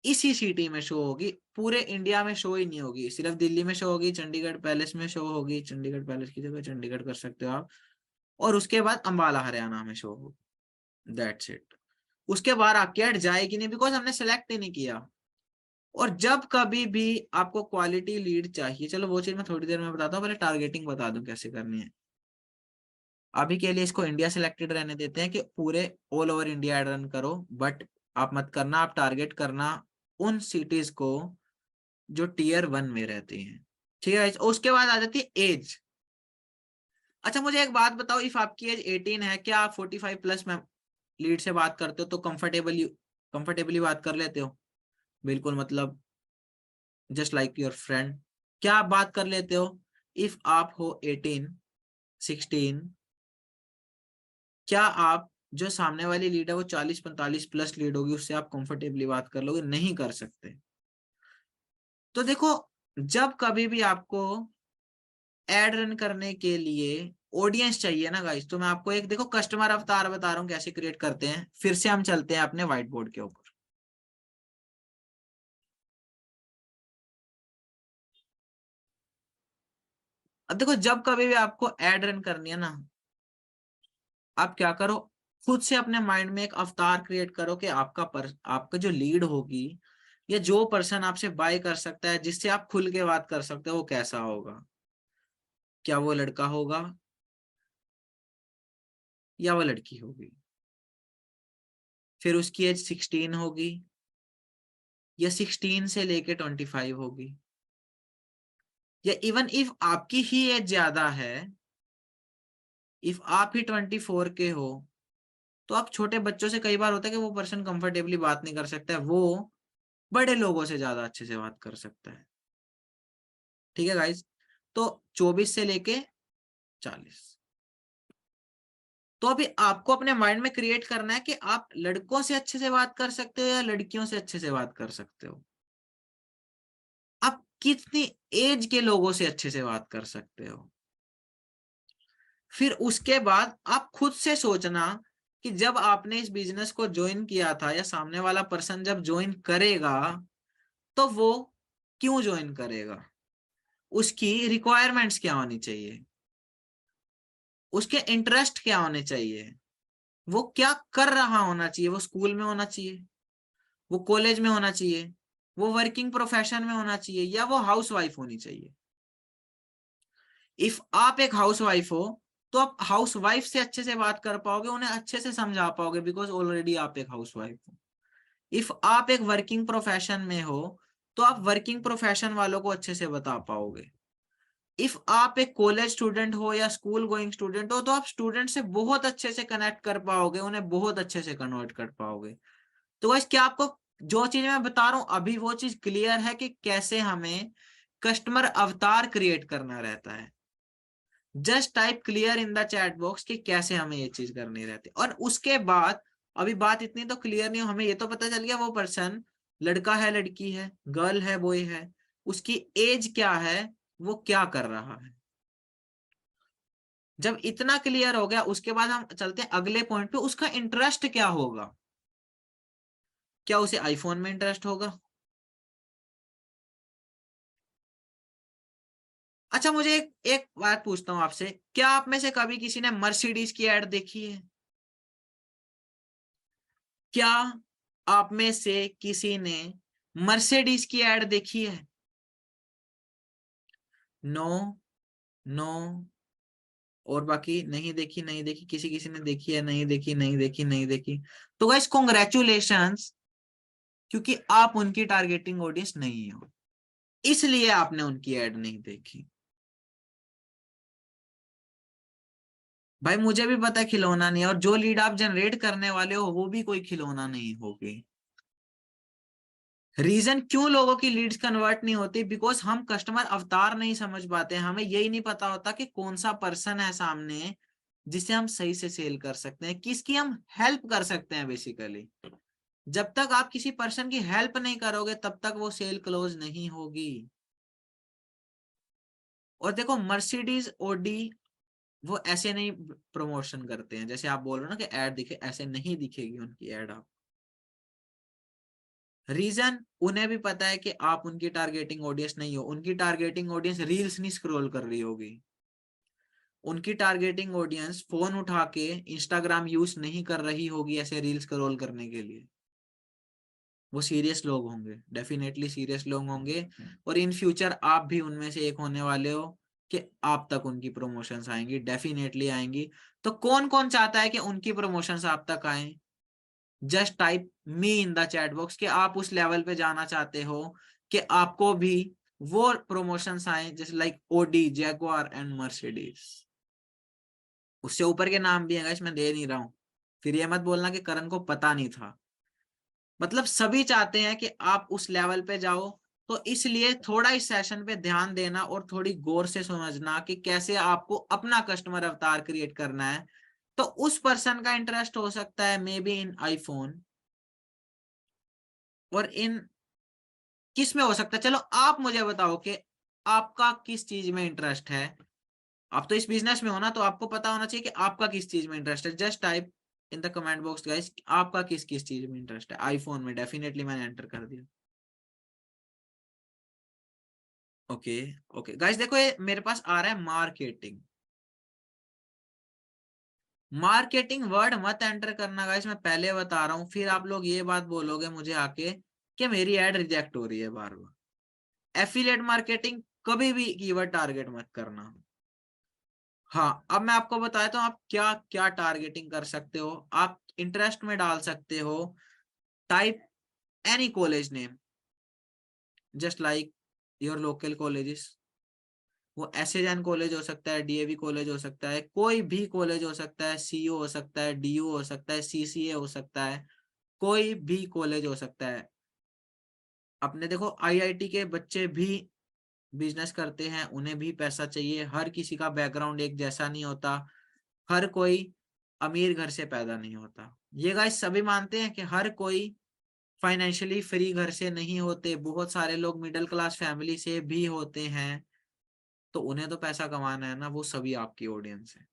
इसी सिटी में शो होगी, पूरे इंडिया में शो ही नहीं होगी। सिर्फ दिल्ली में शो होगी, चंडीगढ़ पैलेस में शो होगी, चंडीगढ़ पैलेस की जगह चंडीगढ़ कर सकते हो आप, और उसके बाद अंबाला हरियाणा में शो होगी। That's it. उसके बाद आपकी ऐड जाएगी नहीं, बिकॉज हमने सेलेक्ट ही नहीं किया। और जब कभी भी आपको क्वालिटी लीड चाहिए, चलो वो चीज मैं थोड़ी देर में बताता हूँ, पहले टारगेटिंग बता दूं कैसे करनी है। अभी के लिए इसको इंडिया सिलेक्टेड रहने देते हैं कि पूरे ऑल ओवर इंडिया रन करो, बट आप मत करना, आप टारगेट करना उन सिटीज को जो टियर 1 में रहती हैं। ठीक है, उसके बाद आ जाती है एज। अच्छा मुझे एक बात बताओ, इफ आपकी एज 18 है, क्या आप 45+ में लीड से बात करते हो तो कंफर्टेबली बात कर लेते हो? बिल्कुल, मतलब जस्ट लाइक योर फ्रेंड। क्या आप बात कर लेते हो? इफ आप हो 18, 16, क्या आप जो सामने वाली लीड है वो 40-45+ लीड होगी, उससे आप कंफर्टेबली बात कर लोगे? नहीं कर सकते। तो देखो, जब कभी भी आपको एड रन करने के लिए ऑडियंस चाहिए ना गाइस, तो मैं आपको एक देखो कस्टमर अवतार बता रहा हूँ कैसे क्रिएट करते हैं। फिर से हम चलते हैं अपने व्हाइट बोर्ड के ऊपर। अब देखो, जब कभी भी आपको एड रन करनी है ना, आप क्या करो, खुद से अपने माइंड में एक अवतार क्रिएट करो कि आपका जो लीड होगी या जो पर्सन आपसे बाय कर सकता है, जिससे आप खुल के बात कर सकते हो, वो कैसा होगा। क्या वो लड़का होगा या वो लड़की होगी? फिर उसकी एज 16 होगी या 16 से लेके 25 होगी? या इवन इफ आपकी ही एज ज्यादा है, इफ आप ही 24 के हो, तो आप छोटे बच्चों से, कई बार होता है कि वो पर्सन कंफर्टेबली बात नहीं कर सकता है, वो बड़े लोगों से ज्यादा अच्छे से बात कर सकता है। ठीक है गाइस, तो 24 से लेके 40। तो अभी आपको अपने माइंड में क्रिएट करना है कि आप लड़कों से अच्छे से बात कर सकते हो या लड़कियों से अच्छे से बात कर सकते हो। आप कितनी एज के लोगों से अच्छे से बात कर सकते हो। फिर उसके बाद आप खुद से सोचना कि जब आपने इस बिजनेस को ज्वाइन किया था या सामने वाला पर्सन जब ज्वाइन करेगा, तो वो क्यों ज्वाइन करेगा, उसकी रिक्वायरमेंट्स क्या होनी चाहिए, उसके इंटरेस्ट क्या होने चाहिए, वो क्या कर रहा होना चाहिए, वो स्कूल में होना चाहिए, वो कॉलेज में होना चाहिए, वो वर्किंग प्रोफेशन में होना चाहिए, या वो हाउस वाइफ होनी चाहिए। इफ आप एक हाउस वाइफ हो, तो आप हाउस वाइफ से अच्छे से बात कर पाओगे, उन्हें अच्छे से समझा पाओगे, बिकॉज ऑलरेडी आप एक हाउस वाइफ हो। इफ आप एक वर्किंग प्रोफेशन में हो, तो आप वर्किंग प्रोफेशन वालों को अच्छे से बता पाओगे। इफ आप एक कॉलेज स्टूडेंट हो या स्कूल गोइंग स्टूडेंट हो, तो आप स्टूडेंट से बहुत अच्छे से कनेक्ट कर पाओगे, उन्हें बहुत अच्छे से कन्वर्ट कर पाओगे। तो गाइस, क्या आपको जो चीज मैं बता रहा हूं अभी वो चीज क्लियर है कि कैसे हमें कस्टमर अवतार क्रिएट करना रहता है? Just type clear in the chat box कि कैसे हमें ये चीज करनी रहती है। और उसके बाद अभी बात इतनी तो क्लियर नहीं हो, हमें ये तो पता चल गया वो पर्सन लड़का है लड़की है, गर्ल है बॉय है, उसकी एज क्या है, वो क्या कर रहा है। जब इतना क्लियर हो गया, उसके बाद हम चलते हैं अगले पॉइंट पे, उसका इंटरेस्ट क्या होगा। क्या उसे आईफोन में इंटरेस्ट होगा? अच्छा मुझे एक बात पूछता हूँ आपसे, क्या आप में से कभी किसी ने मर्सिडीज की एड देखी है? क्या आप में से किसी ने मर्सिडीज की एड देखी है? नो, नो, और बाकी नहीं देखी, नहीं देखी, किसी किसी ने देखी है, नहीं देखी, नहीं देखी, नहीं देखी। तो गाइस कॉन्ग्रेचुलेशंस, क्योंकि आप उनकी टारगेटिंग ऑडियंस नहीं हो, इसलिए आपने उनकी एड नहीं देखी। भाई मुझे भी पता है खिलौना नहीं है, और जो लीड आप जनरेट करने वाले हो वो भी कोई खिलौना नहीं होगी। रीजन क्यों लोगों की लीड्स कन्वर्ट नहीं होती, बिकॉज हम कस्टमर अवतार नहीं समझ पाते, हमें यही नहीं पता होता कि कौन सा पर्सन है सामने जिसे हम सही से सेल कर सकते हैं, किसकी हम हेल्प कर सकते हैं बेसिकली। जब तक आप किसी पर्सन की हेल्प नहीं करोगे तब तक वो सेल क्लोज नहीं होगी। और देखो मर्सिडीज ओडी वो ऐसे नहीं प्रमोशन करते हैं जैसे आप बोल रहे हो ना कि एड दिखे, ऐसे नहीं दिखेगी उनकी एड आप। रीजन, उन्हें भी पता है कि आप उनकी टारगेटिंग ऑडियंस नहीं हो, उनकी टारगेटिंग ऑडियंस रील्स नहीं स्क्रॉल कर रही होगी, उनकी टारगेटिंग ऑडियंस फोन उठा के इंस्टाग्राम यूज नहीं कर रही होगी ऐसे रील्स स्क्रॉल करने के लिए। वो सीरियस लोग होंगे, डेफिनेटली सीरियस लोग होंगे, और इन फ्यूचर आप भी उनमें से एक होने वाले हो कि आप तक उनकी प्रमोशंस आएंगी, डेफिनेटली आएंगी। तो कौन कौन चाहता है कि उनकी प्रमोशंस आप तक आए? Just type me in the chat box कि आप उस लेवल पे जाना चाहते हो कि आपको भी वो प्रमोशंस आए जैसे like Audi, Jaguar and Mercedes. उससे ऊपर के नाम भी है गाइस, मैं दे नहीं रहा हूं, फिर ये मत बोलना कि करण को पता नहीं था। मतलब सभी चाहते हैं कि आप उस लेवल पे जाओ। तो इसलिए थोड़ा इस सेशन पे ध्यान देना और थोड़ी गौर से समझना कि कैसे आपको अपना कस्टमर अवतार क्रिएट करना है। तो उस पर्सन का इंटरेस्ट हो सकता है मे बी इन आईफोन, और इन किस में हो सकता है, चलो आप मुझे बताओ कि आपका किस चीज में इंटरेस्ट है। आप तो इस बिजनेस में हो ना, तो आपको पता होना चाहिए कि आपका किस चीज में इंटरेस्ट है। Just type in the comment box guys, आपका किस किस चीज में इंटरेस्ट है। आईफोन में डेफिनेटली मैंने एंटर कर दिया। ओके ओके गाइस, देखो ये मेरे पास आ रहा है मार्केटिंग। मार्केटिंग वर्ड मत एंटर करना गाइस, मैं पहले बता रहा हूँ, फिर आप लोग ये बात बोलोगे मुझे आके कि मेरी ऐड रिजेक्ट हो रही है बार बार। एफिलिएट मार्केटिंग कभी भी कीवर्ड टारगेट मत करना। हाँ, अब मैं आपको बताता हूँ आप क्या क्या टारगेटिंग कर सकते हो। आप इंटरेस्ट में डाल सकते हो type any college name, just like your local colleges. वो एसएजएन कॉलेज हो सकता है, डीएवी कॉलेज हो सकता है, कोई भी कॉलेज हो सकता है, सीयू हो सकता है, डीयू हो सकता है, सीसीए हो सकता है, कोई भी कॉलेज हो सकता है। अपने देखो आईआईटी के बच्चे भी बिजनेस करते हैं, उन्हें भी पैसा चाहिए। हर किसी का बैकग्राउंड एक जैसा नहीं होता, हर कोई अमीर घर से पैदा नहीं होता। ये गाइस सभी मानते हैं कि हर कोई फाइनेंशियली फ्री घर से नहीं होते, बहुत सारे लोग मिडिल क्लास फैमिली से भी होते हैं। तो उन्हें तो पैसा कमाना है ना, वो सभी आपकी ऑडियंस है।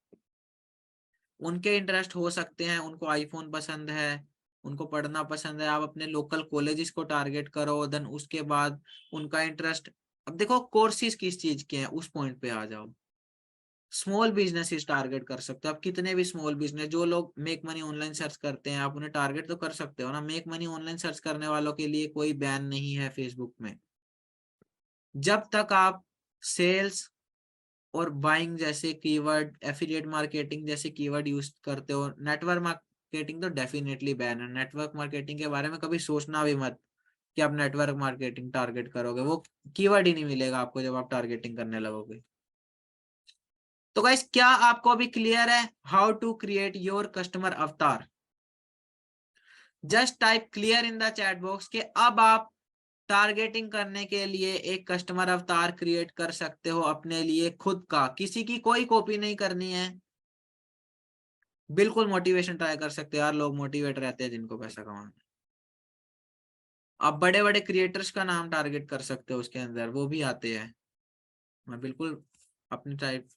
उनके इंटरेस्ट हो सकते हैं, उनको आईफोन पसंद है, उनको पढ़ना पसंद है, आप अपने लोकल कॉलेजेस को टारगेट करो। देन उसके बाद उनका इंटरेस्ट, अब देखो कोर्सेज किस चीज के हैं उस पॉइंट पे आ जाओ। स्मॉल बिजनेसेस टारगेट कर सकते हो आप, कितने भी स्मॉल बिजनेस। जो लोग मेक मनी ऑनलाइन सर्च करते हैं, आप उन्हें टारगेट तो कर सकते हो ना। मेक मनी ऑनलाइन सर्च करने वालों के लिए कोई बैन नहीं है फेसबुक में, जब तक आप सेल्स और बाइंग जैसे कीवर्ड, एफिलिएट मार्केटिंग जैसे कीवर्ड यूज करते हो। नेटवर्क मार्केटिंग तो डेफिनेटली बैन है। नेटवर्क मार्केटिंग के बारे में कभी सोचना भी मत कि आप नेटवर्क मार्केटिंग टारगेट करोगे, वो कीवर्ड ही नहीं मिलेगा आपको जब आप टारगेटिंग करने लगोगे। तो गाइस, क्या आपको अभी क्लियर है how to create your customer avatar? Just type clear in the chat box कि अब आप टारगेटिंग करने के लिए एक कस्टमर अवतार क्रिएट कर सकते हो अपने लिए खुद का, किसी की कोई कॉपी नहीं करनी है। बिल्कुल मोटिवेशन ट्राई कर सकते हो यार, लोग मोटिवेट रहते हैं जिनको पैसा कमाना है। आप बड़े बड़े क्रिएटर्स का नाम टारगेट कर सकते हो उसके अंदर, वो भी आते हैं। मैं बिल्कुल अपनी टाइप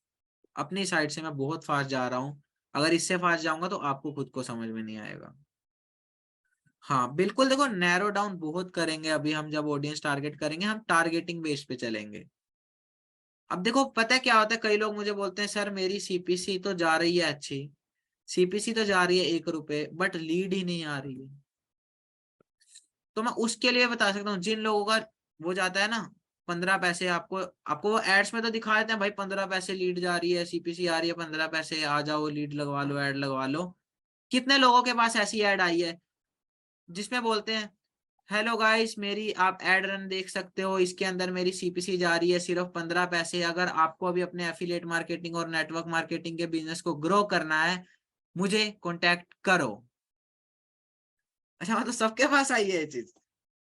अपनी साइड से मैं बहुत फास्ट जा रहा हूँ, अगर इससे फास्ट जाऊंगा तो आपको खुद को समझ में नहीं आएगा। हाँ बिल्कुल, देखो नैरो डाउन बहुत करेंगे अभी हम, जब ऑडियंस टारगेट करेंगे हम टारगेटिंग बेस पे चलेंगे। अब देखो पता है क्या होता है, कई लोग मुझे बोलते हैं सर मेरी सीपीसी तो जा रही है अच्छी, सीपीसी तो जा रही है 1 रुपए, बट लीड ही नहीं आ रही है। तो मैं उसके लिए बता सकता हूँ, जिन लोगों का वो जाता है ना 15 पैसे, आपको आपको वो एड्स में तो दिखा देते हैं भाई 15 पैसे लीड जा रही है, सीपीसी आ रही है 15 पैसे, आ जाओ लीड लगवा लो, ऐड लगवा लो। कितने लोगों के पास ऐसी ऐड आई है जिसमें बोलते हैं हेलो गाइस, मेरी आप एड रन देख सकते हो, इसके अंदर मेरी सीपीसी जा रही है सिर्फ 15 पैसे। अगर आपको अभी अपने एफिलिएट मार्केटिंग और नेटवर्क मार्केटिंग के बिजनेस को ग्रो करना है, मुझे कॉन्टेक्ट करो। अच्छा, मतलब सबके पास आई है ये चीज,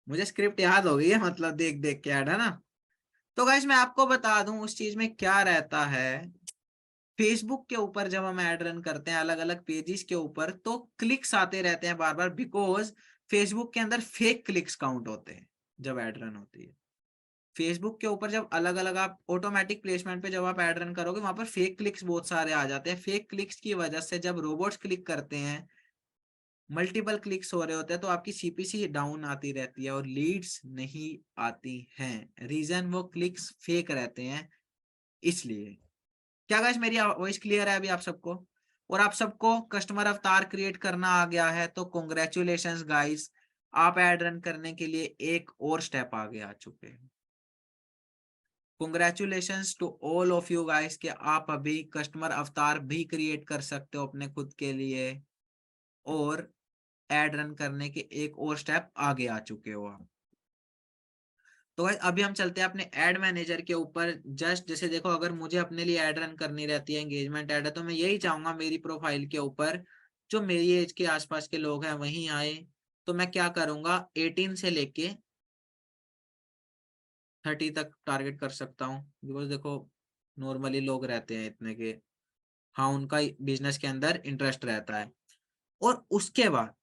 मुझे स्क्रिप्ट याद हो गई है, मतलब देख देख के ऐड है ना। तो गाइस मैं आपको बता दूं उस चीज में क्या रहता है। फेसबुक के ऊपर जब हम ऐड रन करते हैं अलग अलग पेजेस के ऊपर, तो क्लिक्स आते रहते हैं बार बार, बिकॉज फेसबुक के अंदर फेक क्लिक्स काउंट होते हैं जब ऐड रन होती है। फेसबुक के ऊपर जब अलग अलग आप ऑटोमेटिक प्लेसमेंट पे जब आप ऐड रन करोगे, वहां पर फेक क्लिक्स बहुत सारे आ जाते हैं। फेक क्लिक्स की वजह से जब रोबोट्स क्लिक करते हैं, मल्टीपल क्लिक्स हो रहे होते हैं, तो आपकी सीपीसी डाउन आती रहती है और लीड्स नहीं आती हैं। रीजन वो क्लिक्स फेक रहते हैं इसलिए। क्या गाइस मेरी वॉइस क्लियर है अभी आप सबको? और आप सबको कस्टमर अवतार क्रिएट करना आ गया है, तो कॉन्ग्रेचुलेशंस गाइस। आप ऐड रन करने के लिए एक और स्टेप आगे आ चुके हैं। Congratulations to all of you guys कि आप अभी कस्टमर अवतार भी क्रिएट कर सकते हो अपने खुद के लिए और ऐड रन करने के एक और स्टेप आगे आ चुके हो आप। तो गाइस अभी हम चलते हैं अपने एड मैनेजर के ऊपर। जस्ट जैसे देखो, अगर मुझे अपने लिए ऐड रन करनी रहती है, एंगेजमेंट ऐड है, तो मैं यही चाहूंगा मेरी प्रोफाइल के ऊपर जो मेरी एज के आसपास के लोग हैं वहीं आए। तो मैं क्या करूंगा, 18 से लेके 30 तक टारगेट कर सकता हूँ, बिकॉज देखो नॉर्मली लोग रहते हैं इतने के, हाँ उनका बिजनेस के अंदर इंटरेस्ट रहता है। और उसके बाद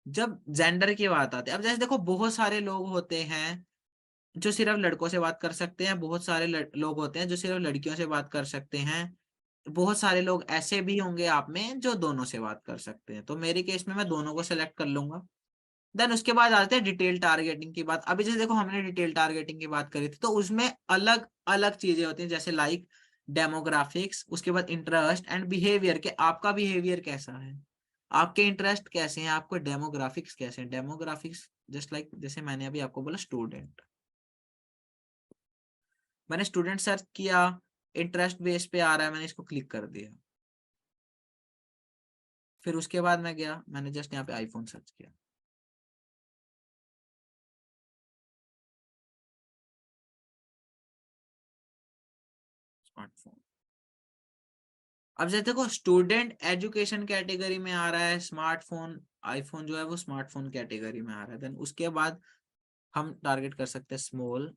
जब जेंडर की बात आती है, अब जैसे देखो बहुत सारे लोग होते हैं जो सिर्फ लड़कों से बात कर सकते हैं, बहुत सारे लोग होते हैं जो सिर्फ लड़कियों से बात कर सकते हैं, बहुत सारे लोग ऐसे भी होंगे आप में जो दोनों से बात कर सकते हैं। तो मेरे केस में मैं दोनों को सिलेक्ट कर लूंगा। देन उसके बाद आते हैं डिटेल टारगेटिंग की बात। अभी जैसे देखो हमने डिटेल टारगेटिंग की बात करी थी, तो उसमें अलग अलग चीजें होती हैं, जैसे लाइक डेमोग्राफिक्स, उसके बाद इंटरेस्ट एंड बिहेवियर के आपका बिहेवियर कैसा है, आपके इंटरेस्ट कैसे हैं, आपको डेमोग्राफिक्स कैसे हैं। डेमोग्राफिक्स जस्ट लाइक जैसे मैंने अभी आपको बोला स्टूडेंट, मैंने स्टूडेंट सर्च किया, इंटरेस्ट बेस पे आ रहा है, मैंने इसको क्लिक कर दिया। फिर उसके बाद मैं गया, मैंने जस्ट यहाँ पे आईफोन सर्च किया, स्मार्टफोन। अब जैसे देखो स्टूडेंट एजुकेशन कैटेगरी में आ रहा है स्मार्टफोन, आईफोन जो है वो स्मार्टफोन कैटेगरी में आ रहा है। देन उसके बाद हम टारगेट कर सकते हैं स्मॉल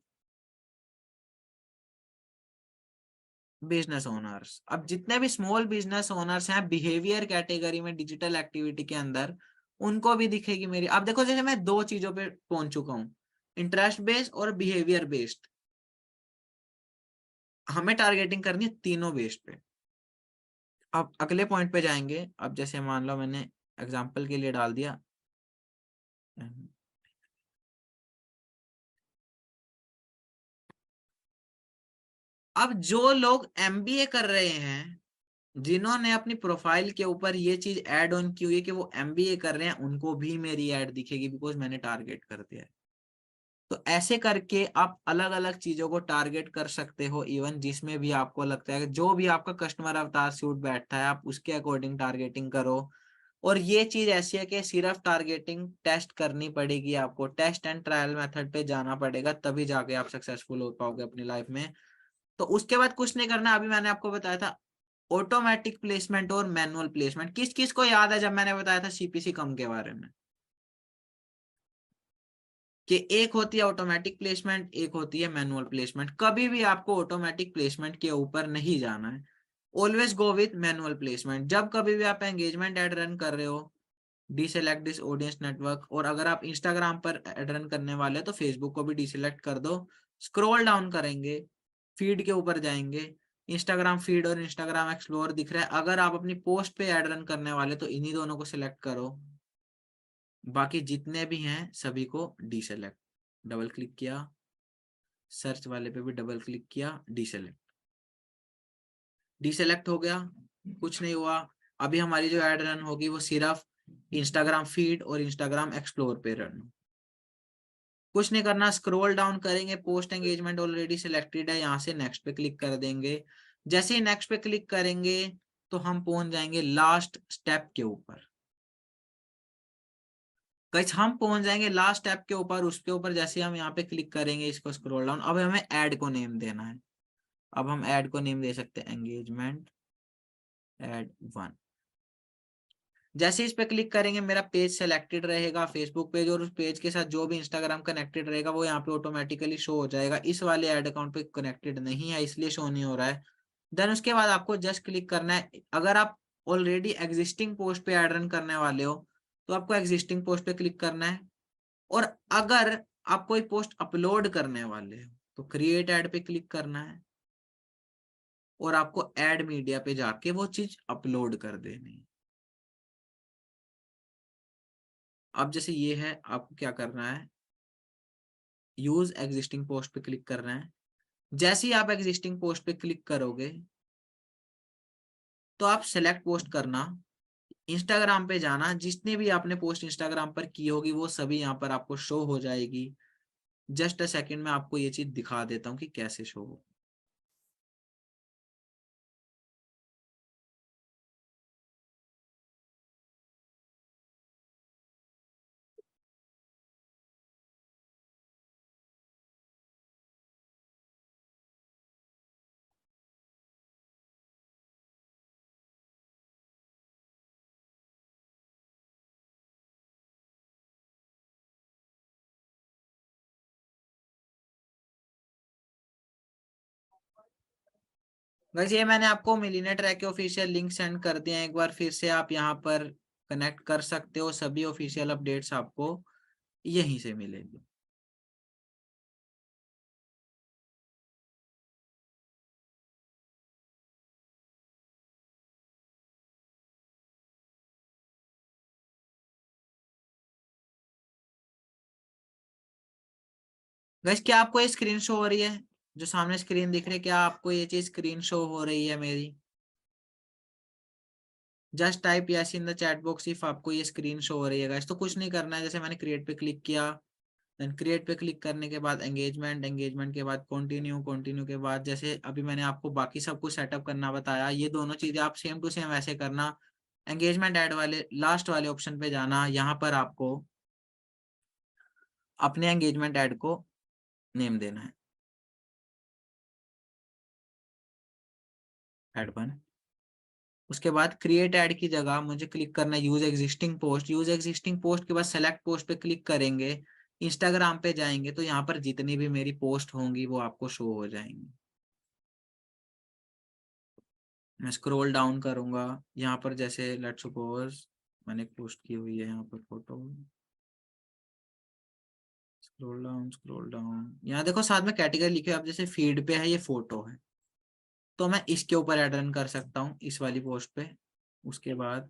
बिजनेस ओनर्स। अब जितने भी स्मॉल बिजनेस ओनर्स हैं बिहेवियर कैटेगरी में डिजिटल एक्टिविटी के अंदर, उनको भी दिखेगी मेरी। अब देखो जैसे मैं दो चीजों पे पहुंच चुका हूँ, इंटरेस्ट बेस्ड और बिहेवियर बेस्ड। हमें टारगेटिंग करनी है तीनों बेस्ड पे। अब अगले पॉइंट पे जाएंगे। अब जैसे मान लो मैंने एग्जांपल के लिए डाल दिया, अब जो लोग एमबीए कर रहे हैं, जिन्होंने अपनी प्रोफाइल के ऊपर ये चीज ऐड ऑन की हुई है कि वो एमबीए कर रहे हैं, उनको भी मेरी ऐड दिखेगी, बिकॉज मैंने टारगेट कर दिया है। तो ऐसे करके आप अलग अलग चीजों को टारगेट कर सकते हो, इवन जिसमें भी आपको लगता है कि जो भी आपका कस्टमर अवतार सूट बैठता है आप उसके अकॉर्डिंग टारगेटिंग करो। और ये चीज ऐसी है कि सिर्फ टारगेटिंग टेस्ट करनी पड़ेगी, आपको टेस्ट एंड ट्रायल मेथड पे जाना पड़ेगा, तभी जाके आप सक्सेसफुल हो पाओगे अपनी लाइफ में। तो उसके बाद कुछ नहीं करना। अभी मैंने आपको बताया था ऑटोमेटिक प्लेसमेंट और मैनुअल प्लेसमेंट। किस किस को याद है जब मैंने बताया था सीपीसी कम के बारे में, कि एक होती है ऑटोमेटिक प्लेसमेंट, एक होती है मैनुअल प्लेसमेंट। कभी भी आपको ऑटोमेटिक प्लेसमेंट के ऊपर नहीं जाना है, always go with manual placement. जब कभी भी आप एंगेजमेंट एड रन कर रहे हो, डीसेलेक्ट दिस ऑडियंस नेटवर्क। और अगर आप इंस्टाग्राम पर एड रन करने वाले हो तो फेसबुक को भी डीसेलेक्ट कर दो। स्क्रॉल डाउन करेंगे, फीड के ऊपर जाएंगे, इंस्टाग्राम फीड और इंस्टाग्राम एक्सप्लोर दिख रहा है। अगर आप अपनी पोस्ट पे एड रन करने वाले तो इन्हीं दोनों को सिलेक्ट करो, बाकी जितने भी हैं सभी को डीसेलेक्ट। डबल क्लिक किया, सर्च वाले पे भी डबल क्लिक किया, डीसेलेक्ट। डीसेलेक्ट हो गया, कुछ नहीं हुआ। अभी हमारी जो एड रन होगी वो सिर्फ इंस्टाग्राम फीड और इंस्टाग्राम एक्सप्लोर पे रन। कुछ नहीं करना, स्क्रॉल डाउन करेंगे, पोस्ट एंगेजमेंट ऑलरेडी सिलेक्टेड है, यहाँ से नेक्स्ट पे क्लिक कर देंगे। जैसे ही नेक्स्ट पे क्लिक करेंगे तो हम पहुंच जाएंगे लास्ट स्टेप के ऊपर। गाइस हम पहुंच जाएंगे लास्ट स्टेप के ऊपर। उसके ऊपर जैसे हम यहाँ पे क्लिक करेंगे, इसको स्क्रॉल डाउन, अब हमें ऐड को नेम देना है। अब हम ऐड को नेम दे सकते हैं एंगेजमेंट ऐड 1। जैसे इस पे क्लिक करेंगे मेरा पेज सेलेक्टेड रहेगा, फेसबुक पेज, और उस पेज के साथ जो भी इंस्टाग्राम कनेक्टेड रहेगा वो यहाँ पे ऑटोमेटिकली शो हो जाएगा। इस वाले ऐड अकाउंट पे कनेक्टेड नहीं है इसलिए शो नहीं हो रहा है। देन उसके बाद आपको जस्ट क्लिक करना है। अगर आप ऑलरेडी एग्जिस्टिंग पोस्ट पे ऐड रन करने वाले हो तो आपको एग्जिस्टिंग पोस्ट पे क्लिक करना है। और अगर आप कोई पोस्ट अपलोड करने वाले हो तो क्रिएट ऐड पे क्लिक करना है और आपको ऐड मीडिया पे जाके वो चीज अपलोड कर देनी है। अब जैसे ये है, आपको क्या करना है, यूज एग्जिस्टिंग पोस्ट पे क्लिक करना है। जैसे ही आप एग्जिस्टिंग पोस्ट पे क्लिक करोगे तो आप सेलेक्ट पोस्ट करना, इंस्टाग्राम पे जाना, जितने भी आपने पोस्ट इंस्टाग्राम पर की होगी वो सभी यहाँ पर आपको शो हो जाएगी। जस्ट अ सेकंड में आपको ये चीज दिखा देता हूँ कि कैसे शो हो। वैसे ये मैंने आपको मिलीनियर ट्रैक के ऑफिशियल लिंक सेंड कर दिया है, एक बार फिर से आप यहाँ पर कनेक्ट कर सकते हो, सभी ऑफिशियल अपडेट्स आपको यहीं से मिलेंगे। वैसे क्या आपको ये स्क्रीन शो हो रही है, जो सामने स्क्रीन दिख रही है, क्या आपको ये चीज स्क्रीन शो हो रही है मेरी? Just type yes in the chat box if आपको ये स्क्रीन शो हो रही है गाइस। तो कुछ नहीं करना है, जैसे मैंने क्रिएट पे क्लिक किया, देन क्रिएट पे क्लिक करने के बाद एंगेजमेंट, एंगेजमेंट के बाद कंटिन्यू, कंटिन्यू के बाद जैसे अभी मैंने आपको बाकी सब कुछ सेटअप करना बताया, ये दोनों चीजें आप सेम टू सेम वैसे करना। एंगेजमेंट ऐड वाले लास्ट वाले ऑप्शन पे जाना, यहाँ पर आपको अपने एंगेजमेंट ऐड को नेम देना है, ऐड वन। उसके बाद क्रिएट ऐड की जगह मुझे क्लिक करना है use existing post. Use existing post के बाद सेलेक्ट पोस्ट पे क्लिक करेंगे, इंस्टाग्राम पे जाएंगे तो यहाँ पर जितनी भी मेरी पोस्ट होंगी वो आपको शो हो जाएंगी। मैं स्क्रॉल डाउन करूंगा, यहाँ पर जैसे लेट्स सपोज मैंने एक पोस्ट की हुई है यहाँ पर फोटो, स्क्रॉल डाउन, यहाँ देखो साथ में कैटेगरी लिखे आप, जैसे फीड पे है ये फोटो है, तो मैं इसके ऊपर ऐड रन कर सकता हूँ इस वाली पोस्ट पे। उसके बाद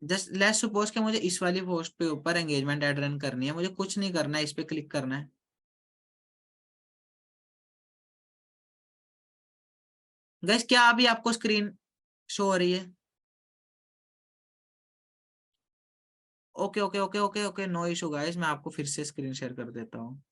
जस्ट लेट्स सपोज कि मुझे इस वाली पोस्ट पे ऊपर एंगेजमेंट ऐड रन करनी है, मुझे कुछ नहीं करना है, इस पे क्लिक करना है। गैस क्या अभी आपको स्क्रीन शो हो रही है? Okay okay okay okay okay, no issue guys, मैं आपको फिर से स्क्रीन शेयर कर देता हूँ।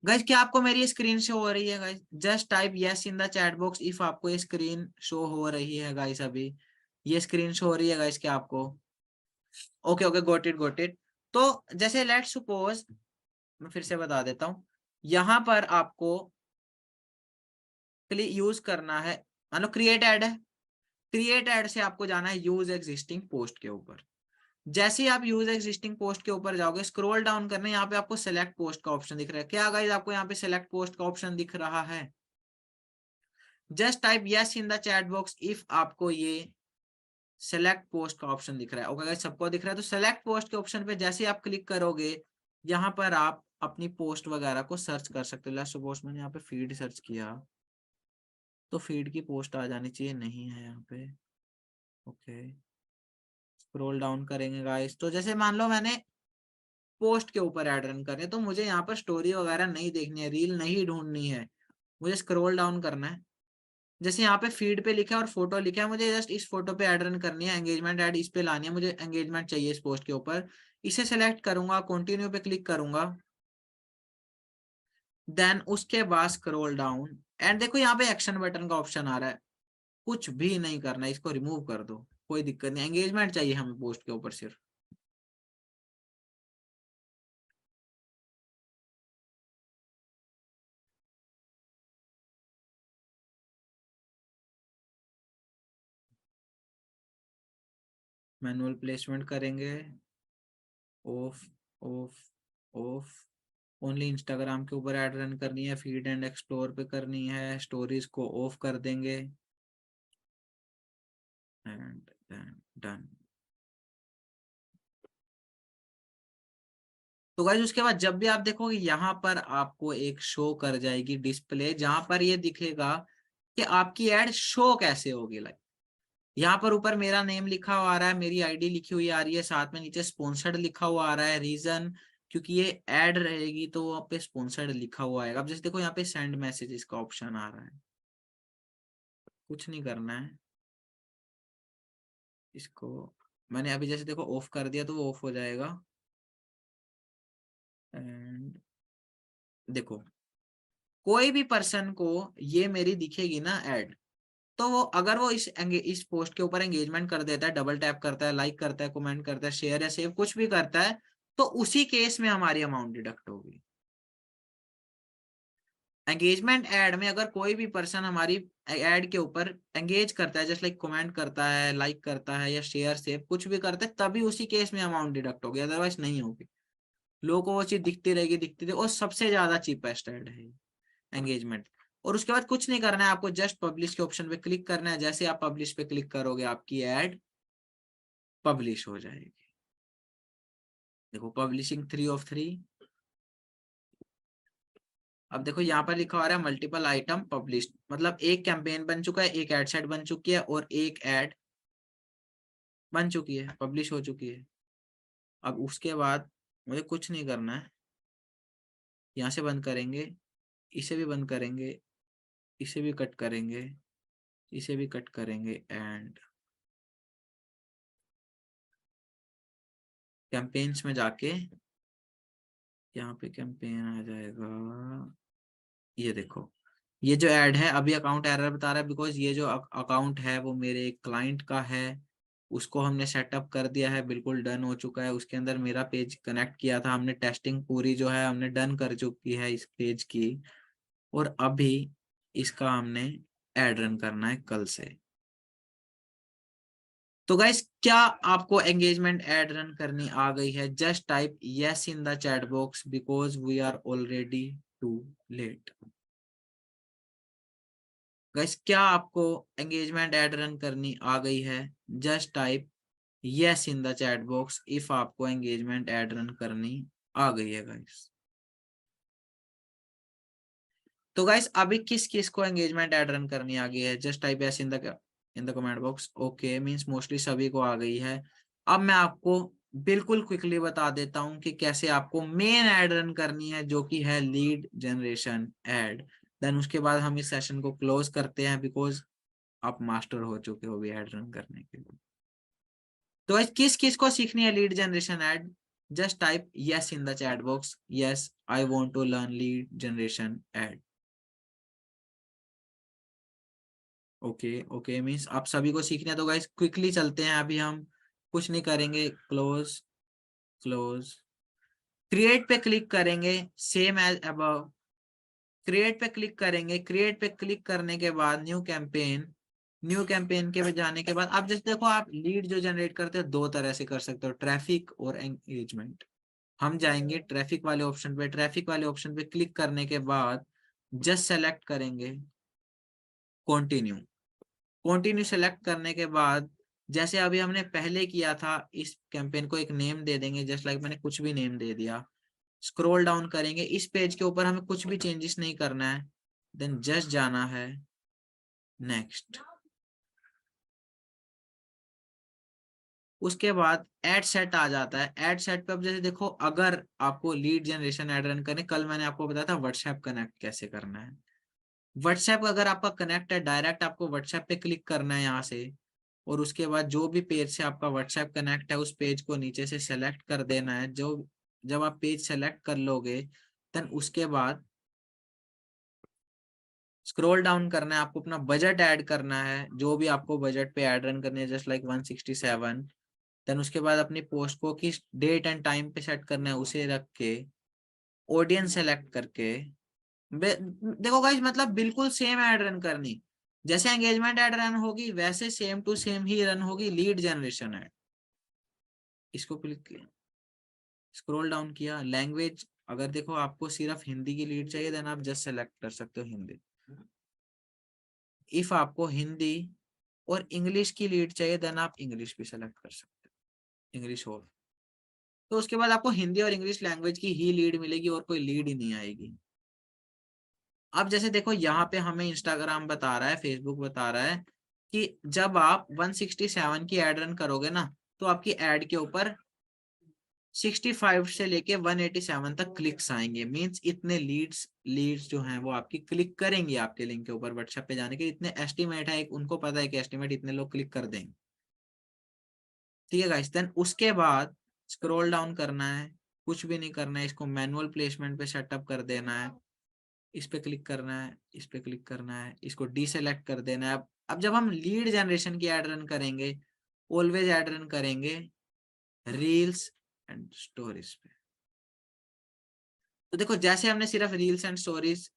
गाइस क्या आपको मेरी स्क्रीन शो हो रही है guys? Just type yes in the chat box if आपको ये स्क्रीन शो हो रही है गाइस। अभी ये स्क्रीन शो हो रही है गाइस क्या आपको? Okay okay, got it got it. तो जैसे लेट सपोज मैं फिर से बता देता हूँ, यहाँ पर आपको यूज करना है, मान लो क्रिएट ऐड है, क्रिएट ऐड से आपको जाना है यूज एग्जिस्टिंग पोस्ट के ऊपर। जैसे ही आप यूज एग्जिस्टिंग पोस्ट के ऊपर जाओगे, स्क्रॉल डाउन करने, यहाँ पे आपको सेलेक्ट पोस्ट का ऑप्शन दिख रहा है क्या गाइस? आपको यहाँ पे सेलेक्ट पोस्ट का ऑप्शन दिख रहा है? Just type yes in the chat box if आपको ये सेलेक्ट पोस्ट का ऑप्शन दिख रहा है। ओके गाइस, सबको दिख रहा है? तो सेलेक्ट पोस्ट के ऑप्शन पे जैसे ही आप क्लिक करोगे, यहाँ पर आप अपनी पोस्ट वगैरह को सर्च कर सकते हो। लास्ट पोस्ट मैंने यहाँ पे फीड सर्च किया तो फीड की पोस्ट आ जानी चाहिए, नहीं है यहाँ पे। ओके, स्क्रॉल डाउन करेंगे गाइस, तो जैसे मान लो मैंने पोस्ट के ऊपर ऐड रन करने, तो मुझे यहाँ पर स्टोरी वगैरह नहीं देखनी है, रील नहीं ढूंढनी है, मुझे स्क्रॉल डाउन करना है। जैसे यहाँ पे फीड पे लिखा है और फोटो लिखा है, मुझे जस्ट इस फोटो पे ऐड रन करनी है, एंगेजमेंट ऐड इस पे लानी है, मुझे एंगेजमेंट चाहिए इस पोस्ट के ऊपर। इसे सेलेक्ट करूंगा, कंटिन्यू पे क्लिक करूंगा, देन उसके बाद स्क्रॉल डाउन एंड देखो यहाँ पे एक्शन बटन का ऑप्शन आ रहा है। कुछ भी नहीं करना, इसको रिमूव कर दो, कोई दिक्कत नहीं, एंगेजमेंट चाहिए हमें पोस्ट के ऊपर सिर्फ। मैनुअल प्लेसमेंट करेंगे, of of of, only Instagram के ऊपर ऐड रन करनी है, फीड एंड एक्सप्लोर पे करनी है, स्टोरीज को ऑफ कर देंगे एंड देन डन। तो गाइस उसके बाद जब भी आप देखोगे यहाँ पर आपको एक शो कर जाएगी डिस्प्ले, जहां पर ये दिखेगा कि आपकी एड शो कैसे होगी। लाइक यहाँ पर ऊपर मेरा नेम लिखा हुआ आ रहा है, मेरी आईडी लिखी हुई आ रही है, साथ में नीचे स्पॉन्सर्ड लिखा हुआ आ रहा है। रीजन क्योंकि ये ऐड रहेगी तो वहाँ पे स्पॉन्सर्ड लिखा हुआ आएगा। अब जैसे देखो यहाँ पे सेंड मैसेजेस का ऑप्शन आ रहा है, कुछ नहीं करना है इसको। मैंने अभी जैसे देखो ऑफ कर दिया तो वो ऑफ हो जाएगा। एंड देखो कोई भी पर्सन को ये मेरी दिखेगी ना ऐड, तो वो अगर वो इस पोस्ट के ऊपर एंगेजमेंट कर देता है, डबल टैप करता है, लाइक करता है, कमेंट करता है, शेयर या सेव कुछ भी करता है, तो उसी केस में हमारी अमाउंट डिडक्ट होगी। एंगेजमेंट ऐड में अगर कोई भी पर्सन हमारी ऐड के ऊपर एंगेज करता है, जस्ट लाइक कमेंट करता है, लाइक करता है या शेयर सेव कुछ भी करता है, तभी उसी केस में अमाउंट डिडक्ट होगी, अदरवाइज नहीं होगी। लोगों को वो चीज दिखती रहेगी, दिखती रहेगी। और सबसे ज्यादा चीपेस्ट ऐड है एंगेजमेंट। और उसके बाद कुछ नहीं करना है आपको, जस्ट पब्लिश के ऑप्शन पे क्लिक करना है। जैसे आप पब्लिश पे क्लिक करोगे आपकी ऐड पब्लिश हो जाएगी। देखो पब्लिशिंग 3 of 3। अब देखो यहाँ पर लिखा आ रहा है मल्टीपल आइटम पब्लिश, मतलब एक कैंपेन बन चुका है, एक एड सेट बन चुकी है और एक ऐड बन चुकी है, पब्लिश हो चुकी है। अब उसके बाद मुझे कुछ नहीं करना है, यहाँ से बंद करेंगे, इसे भी बंद करेंगे, इसे भी कट करेंगे, इसे भी कट करेंगे एंड कैंपेन्स में जाके यहाँ पे कैंपेन आ जाएगा। ये देखो ये जो ऐड है अभी अकाउंट एरर बता रहा है, बिकॉज ये जो अकाउंट है वो मेरे क्लाइंट का है, उसको हमने सेटअप कर दिया है, बिल्कुल डन हो चुका है। उसके अंदर मेरा पेज कनेक्ट किया था हमने, टेस्टिंग पूरी जो है हमने डन कर चुकी है इस पेज की। और अभी इसका हमने ऐड रन करना है कल से। तो गाइस क्या आपको एंगेजमेंट ऐड रन करनी आ गई है? Just type yes in the chat box because we are already too late. Guys क्या आपको एंगेजमेंट ऐड रन करनी आ गई है? Just type yes in the chat box if आपको एंगेजमेंट ऐड रन करनी आ गई है गाइस। तो गाइस अभी किस किस को एंगेजमेंट ऐड रन करनी आ गई है? Just type yes in the comment box. Okay means mostly सभी को आ गई है। अब मैं आपको बिल्कुल क्विकली बता देता हूं कि कैसे आपको मेन ऐड रन करनी है, जो कि है लीड जनरेशन ऐड। देन उसके बाद हम इस सेशन को क्लोज करते हैं, बिकॉज आप मास्टर हो चुके हो भी ऐड रन करने के लिए। तो गाइस किस किस को सीखनी है lead generation ad? Just type yes in the chat box, yes I want to learn lead generation ad. Okay okay means आप सभी को सीखना है। तो गाइस क्विकली चलते हैं, अभी हम कुछ नहीं करेंगे। क्लोज क्लोज, क्रिएट पे क्लिक करेंगे सेम एज अबव। क्रिएट पे क्लिक करेंगे, क्रिएट पे क्लिक करने के बाद न्यू कैंपेन, न्यू कैंपेन के जाने के बाद आप जैसे देखो आप लीड जो जनरेट करते हो दो तरह से कर सकते हो, ट्रैफिक और एंगेजमेंट। हम जाएंगे ट्रैफिक वाले ऑप्शन पे, ट्रैफिक वाले ऑप्शन पे क्लिक करने के बाद जस्ट सेलेक्ट करेंगे कंटिन्यू। कंटिन्यू सेलेक्ट करने के बाद जैसे अभी हमने पहले किया था, इस कैंपेन को एक नेम दे देंगे, जस्ट लाइक मैंने कुछ भी नेम दे दिया। स्क्रॉल डाउन करेंगे, इस पेज के ऊपर हमें कुछ भी चेंजेस नहीं करना है, देन जस्ट जाना है नेक्स्ट। उसके बाद एड सेट आ जाता है। एड सेट पे अब जैसे देखो अगर आपको लीड जनरेशन एड रन करने, कल मैंने आपको बताया था व्हाट्सएप कनेक्ट कैसे करना है। व्हाट्सएप अगर आपका कनेक्ट है, डायरेक्ट आपको व्हाट्सएप पे क्लिक करना है यहाँ से, और उसके बाद जो भी पेज से आपका व्हाट्सएप कनेक्ट है उस पेज को नीचे से सेलेक्ट कर देना है। जो जब आप पेज सेलेक्ट कर लोगे देन उसके बाद स्क्रॉल डाउन करना है, आपको अपना बजट ऐड करना है, जो भी आपको बजट पे ऐड रन करनी है, जस्ट लाइक 167। देन उसके बाद अपनी पोस्ट को किस डेट एंड टाइम पे सेट करना है उसे रख के, ऑडियंस सेलेक्ट करके देखो गाइस मतलब बिल्कुल सेम ऐड रन करनी। जैसे एंगेजमेंट ऐड रन होगी वैसे सेम टू सेम ही रन होगी लीड जनरेशन ऐड। इसको क्लिक किया, स्क्रॉल डाउन किया, लैंग्वेज अगर देखो आपको सिर्फ हिंदी की लीड चाहिए देन आप जस्ट सेलेक्ट कर सकते हो हिंदी। इफ आपको हिंदी और इंग्लिश की लीड चाहिए देन आप इंग्लिश भी सेलेक्ट कर सकते हो, इंग्लिश हो। तो उसके बाद आपको हिंदी और इंग्लिश लैंग्वेज की ही लीड मिलेगी और कोई लीड ही नहीं आएगी। अब जैसे देखो यहाँ पे हमें इंस्टाग्राम बता रहा है, फेसबुक बता रहा है कि जब आप 167 की एड रन करोगे ना, तो आपकी एड के ऊपर 65 से लेके 187 तक क्लिक्स आएंगे। मींस इतने लीड्स जो हैं वो आपकी क्लिक करेंगे आपके लिंक के ऊपर व्हाट्सएप पे जाने के। इतने एस्टिमेट है, उनको पता है कि एस्टिमेट इतने लोग क्लिक कर देंगे। ठीक है गाइस, देन उसके बाद स्क्रॉल डाउन करना है, कुछ भी नहीं करना है, इसको मैनुअल प्लेसमेंट पे सेटअप कर देना है। इस पे क्लिक करना है, इस पे क्लिक करना है, इसको डीसेलेक्ट कर देना है। अब जब हम लीड जनरेशन की एड रन करेंगे, ऑलवेज एड रन करेंगे रील्स एंड स्टोरीज पे। तो देखो जैसे हमने सिर्फ रील्स एंड स्टोरीज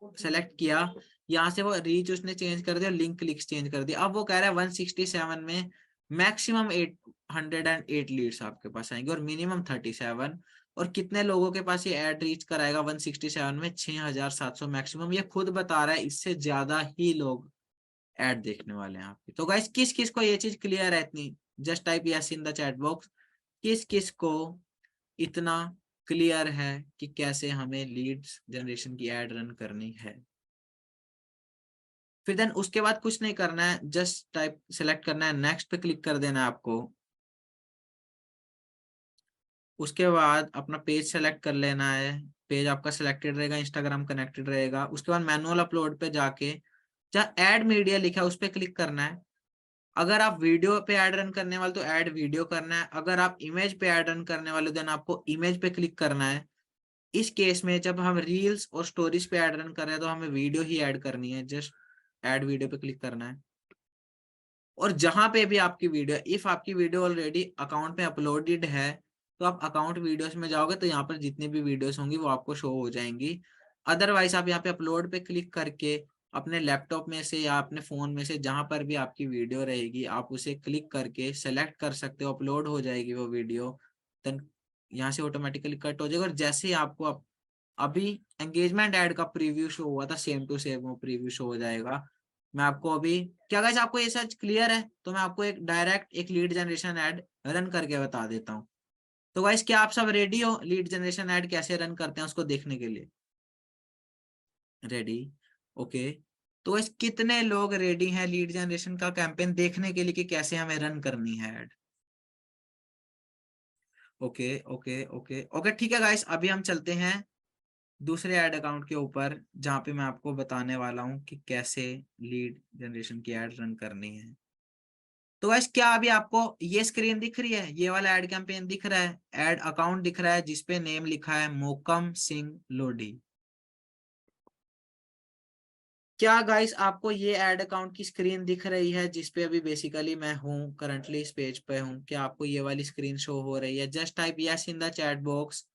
सेलेक्ट किया, यहाँ से वो रीच उसने चेंज कर दिया, लिंक क्लिक्स चेंज कर दिया। अब वो कह रहा है 167 में मैक्सिमम 808 लीड्स आपके पास आएंगे और मिनिमम 37। और कितने लोगों के पास ये एड रीच कराएगा 167 में? 6700 मैक्सिमम। ये खुद बता रहा है इससे ज्यादा ही लोग एड देखने वाले हैं आपके। तो गाइस किस किस को ये चीज क्लियर है इतनी? Just type yes in the chat box. किस किस को इतना क्लियर है कि कैसे हमें लीड्स जनरेशन की एड रन करनी है? फिर देन उसके बाद कुछ नहीं करना है, जस्ट टाइप सेलेक्ट करना है, नेक्स्ट पे क्लिक कर देना है आपको। उसके बाद अपना पेज सेलेक्ट कर लेना है, पेज आपका सिलेक्टेड रहेगा, इंस्टाग्राम कनेक्टेड रहेगा। उसके बाद मैनुअल अपलोड पे जाके जहाँ ऐड मीडिया लिखा है उस पर क्लिक करना है। अगर आप वीडियो पे ऐड रन करने वाले तो ऐड वीडियो करना है, अगर आप इमेज पे ऐड रन करने वाले देन आपको इमेज पे क्लिक करना है। इस केस में जब हम रील्स और स्टोरीज पे ऐड रन कर रहे हैं तो हमें वीडियो ही ऐड करनी है, जस्ट ऐड वीडियो पे क्लिक करना है। और जहां पे भी आपकी वीडियो, इफ आपकी वीडियो ऑलरेडी अकाउंट में अपलोडेड है तो आप अकाउंट वीडियोस में जाओगे तो यहाँ पर जितनी भी वीडियोस होंगी वो आपको शो हो जाएंगी। अदरवाइज आप यहाँ पे अपलोड पे क्लिक करके अपने लैपटॉप में से या अपने फोन में से जहां पर भी आपकी वीडियो रहेगी आप उसे क्लिक करके सेलेक्ट कर सकते हो, अपलोड हो जाएगी वो वीडियो। देन यहाँ से ऑटोमेटिकली कट हो जाएगा। और जैसे ही आपको अभी एंगेजमेंट ऐड का प्रीव्यू शो हुआ था, सेम टू सेम वो प्रीव्यू शो हो जाएगा। मैं आपको अभी, क्या गाइस आपको ये सच क्लियर है? तो मैं आपको एक डायरेक्ट एक लीड जनरेशन ऐड रन करके बता देता हूँ। तो गाइस क्या आप सब रेडी हो लीड जनरेशन ऐड कैसे रन करते हैं उसको देखने के लिए? रेडी? ओके। तो गाइस कितने लोग रेडी हैं लीड जनरेशन का कैंपेन देखने के लिए कि कैसे हमें रन करनी है add? Okay okay okay okay, ठीक है गाइस, अभी हम चलते हैं दूसरे ऐड अकाउंट के ऊपर जहां पे मैं आपको बताने वाला हूँ कि कैसे लीड जनरेशन की ऐड रन करनी है। तो गाइस क्या अभी आपको ये स्क्रीन दिख रही है? ये वाला ऐड कैंपेन दिख रहा है, ऐड अकाउंट दिख रहा है जिसपे नेम लिखा है मोकम सिंह लोधी। क्या गाइस आपको ये ऐड अकाउंट की स्क्रीन दिख रही है जिसपे अभी बेसिकली मैं हूँ, करंटली इस पेज पे हूँ? क्या आपको ये वाली स्क्रीन शो हो रही है? Just type yes in the chat box.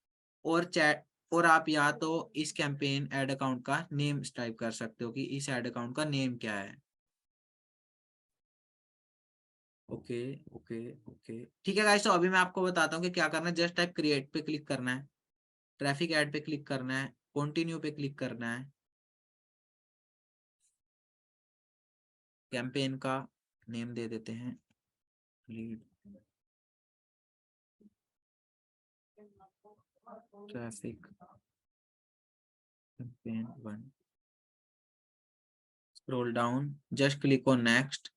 और चैट, और आप या तो इस कैंपेन ऐड अकाउंट का नेम टाइप कर सकते हो कि इस ऐड अकाउंट का नेम क्या है। ओके ओके ओके, ठीक है गाइस, तो अभी मैं आपको बताता हूँ कि क्या करना है। जस्ट टाइप क्रिएट पे क्लिक करना है, ट्रैफिक ऐड पे क्लिक करना है, कंटिन्यू पे क्लिक करना है, कैंपेन का नेम दे देते हैं lead traffic campaign 1। Scroll down, just click on next.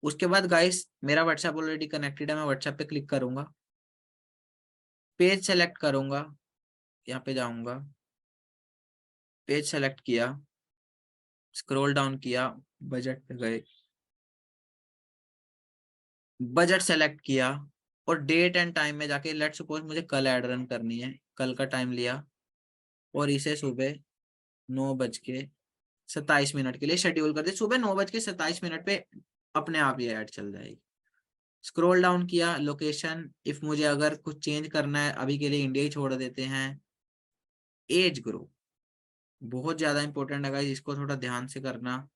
उसके बाद गाइस मेरा व्हाट्सएप ऑलरेडी कनेक्टेड है, मैं व्हाट्सएप पे क्लिक करूंगा, पेज सेलेक्ट करूंगा, यहाँ पे जाऊंगा, पेज सेलेक्ट किया, स्क्रॉल डाउन किया, बजट पे गए, बजट सेलेक्ट किया, और डेट एंड टाइम में जाके लेट्स सपोज मुझे कल ऐड रन करनी है, कल का टाइम लिया और इसे सुबह 9:27 के लिए शेड्यूल कर दिया। सुबह 9:27 पे अपने आप ये ऐड चल जाएगी। स्क्रॉल डाउन किया, लोकेशन इफ मुझे अगर कुछ चेंज करना है अभी के लिए इंडिया ही छोड़ देते हैं। एज ग्रुप बहुत ज्यादा इंपॉर्टेंट है गाइस, इसको थोड़ा ध्यान से करना।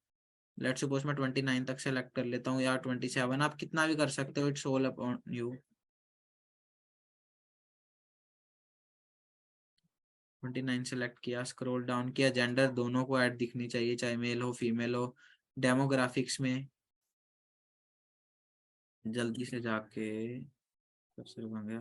लेट्स सपोज मैं 29 तक सेलेक्ट कर लेता हूँ या 27, आप कितना भी कर सकते हो, it's all upon you. 29 select किया, स्क्रॉल डाउन किया, जेंडर दोनों को ऐड दिखनी चाहिए, चाहे मेल हो फीमेल हो। डेमोग्राफिक्स में जल्दी से जाके कर्सर बन गया,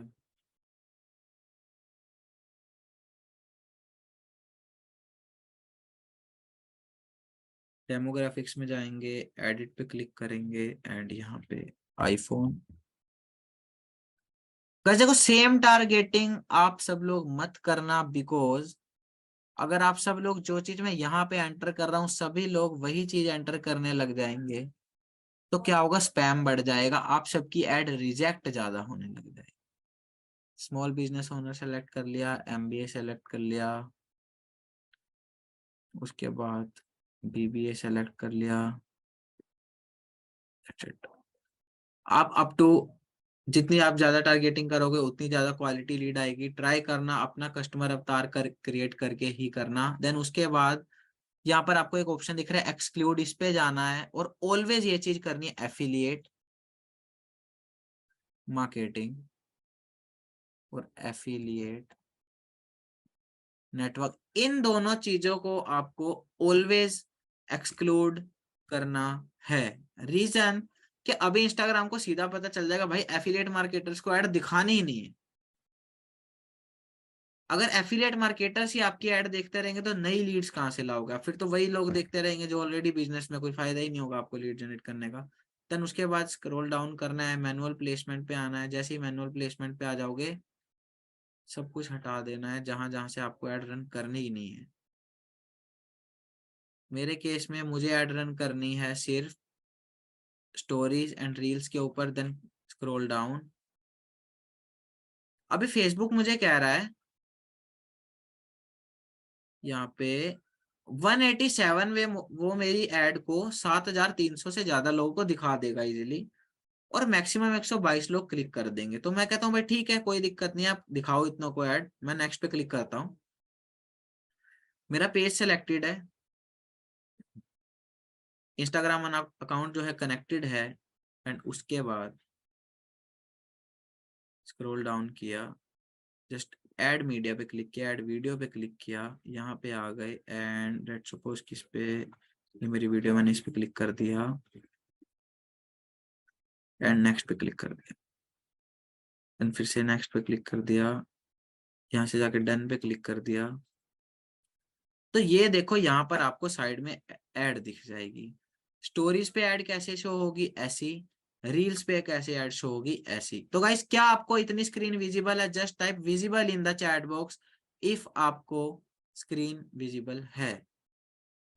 डेमोग्राफिक्स में जाएंगे, एडिट पे क्लिक करेंगे एंड यहाँ पे आईफोन। गाइस देखो सेम टारगेटिंग आप सब लोग मत करना, बिकॉज अगर आप सब लोग जो चीज मैं यहाँ पे एंटर कर रहा हूँ सभी लोग वही चीज एंटर करने लग जाएंगे तो क्या होगा, स्पैम बढ़ जाएगा, आप सबकी एड रिजेक्ट ज्यादा होने लग जाएगी। स्मॉल बिजनेस ओनर सेलेक्ट कर लिया, एमबीए सेलेक्ट कर लिया, उसके बाद बीबीए सेलेक्ट कर लिया। आप अप टू जितनी आप ज्यादा टारगेटिंग करोगे उतनी ज्यादा क्वालिटी लीड आएगी। ट्राई करना अपना कस्टमर अवतार क्रिएट करके ही करना। देन उसके बाद यहाँ पर आपको एक ऑप्शन दिख रहा है एक्सक्लूड, इस पे जाना है और ऑलवेज ये चीज करनी है, एफिलिएट मार्केटिंग और एफिलिएट नेटवर्क, इन दोनों चीजों को आपको ऑलवेज एक्सक्लूड करना है। रीजन कि अभी इंस्टाग्राम को सीधा पता चल जाएगा भाई एफिलिएट मार्केटर्स को ऐड दिखानी ही नहीं है। अगर एफिलिएट मार्केटर्स ही आपकी ऐड देखते रहेंगे तो नई लीड्स कहाँ से लाओगे, फिर तो वही लोग देखते रहेंगे जो ऑलरेडी बिजनेस में, कोई फायदा ही नहीं होगा आपको लीड जनरेट करने का। देन उसके बाद स्क्रॉल डाउन करना है, मैनुअल प्लेसमेंट पे आना है। जैसे ही मैनुअल प्लेसमेंट पे आ जाओगे सब कुछ हटा देना है जहां जहां से आपको ऐड रन करनी ही नहीं है। मेरे केस में मुझे ऐड रन करनी है सिर्फ स्टोरीज एंड रील्स के ऊपर। देन स्क्रॉल डाउन, अभी फेसबुक मुझे कह रहा है यहाँ पे 187 में वो मेरी एड को 7300 से ज्यादा लोगों को दिखा देगा इजीली, और मैक्सिमम 122 लोग क्लिक कर देंगे। तो मैं कहता हूँ भाई ठीक है कोई दिक्कत नहीं है, आप दिखाओ इतनों को ऐड। मैं नेक्स्ट पे क्लिक करता हूँ, मेरा पेज सिलेक्टेड है, इंस्टाग्राम अकाउंट जो है कनेक्टेड है। एंड उसके बाद स्क्रॉल डाउन किया, जस्ट ऐड मीडिया पे क्लिक किया, ऐड वीडियो पे क्लिक किया, यहाँ पे आ गए एंड लेट्स सपोज किस पे, ये मेरी वीडियो, मैंने इस पे क्लिक कर दिया एंड नेक्स्ट पे क्लिक कर दिया एंड फिर से नेक्स्ट पे क्लिक कर दिया, यहाँ से जाके डन पे क्लिक कर दिया। तो ये देखो यहाँ पर आपको साइड में ऐड दिख जाएगी। स्टोरीज पे ऐड कैसे शो होगी, ऐसी। रील्स पे कैसे ऐड शो होगी, ऐसी। तो गाइस क्या आपको इतनी स्क्रीन विजिबल है, just type visible in the chat box if आपको स्क्रीन विजिबल है।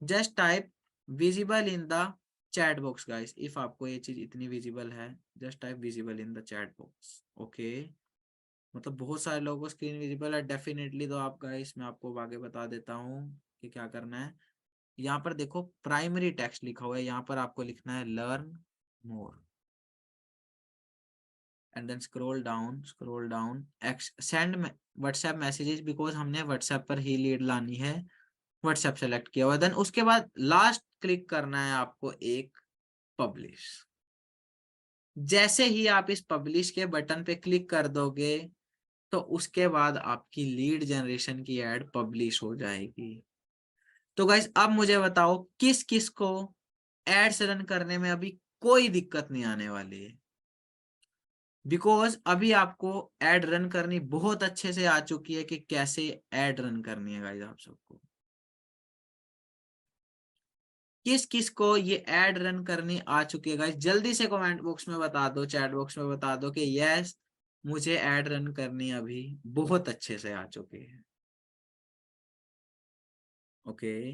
Just type visible in the chat box guys if आपको ये चीज इतनी विजिबल है। Just type visible in the chat box. Okay, मतलब बहुत सारे लोगों को स्क्रीन विजिबल है डेफिनेटली। तो आप गाइस मैं आपको आगे बता देता हूँ कि क्या करना है। यहाँ पर देखो प्राइमरी टेक्स्ट लिखा हुआ है, यहाँ पर आपको लिखना है learn more and then scroll down send WhatsApp messages, because हमने व्हाट्सएप पर ही लीड लानी है। व्हाट्सएप सेलेक्ट किया हुआ, देन उसके बाद लास्ट क्लिक करना है आपको एक पब्लिश। जैसे ही आप इस पब्लिश के बटन पे क्लिक कर दोगे तो उसके बाद आपकी लीड जनरेशन की एड पब्लिश हो जाएगी। तो गाइस अब मुझे बताओ किस किस को एड्स रन करने में अभी कोई दिक्कत नहीं आने वाली है, बिकॉज अभी आपको एड रन करनी बहुत अच्छे से आ चुकी है कि कैसे एड रन करनी है। गाइस आप सबको किस किस को ये एड रन करनी आ चुकी है गाइस, जल्दी से कमेंट बॉक्स में बता दो, चैट बॉक्स में बता दो कि यस मुझे एड रन करनी अभी बहुत अच्छे से आ चुकी है। ओके,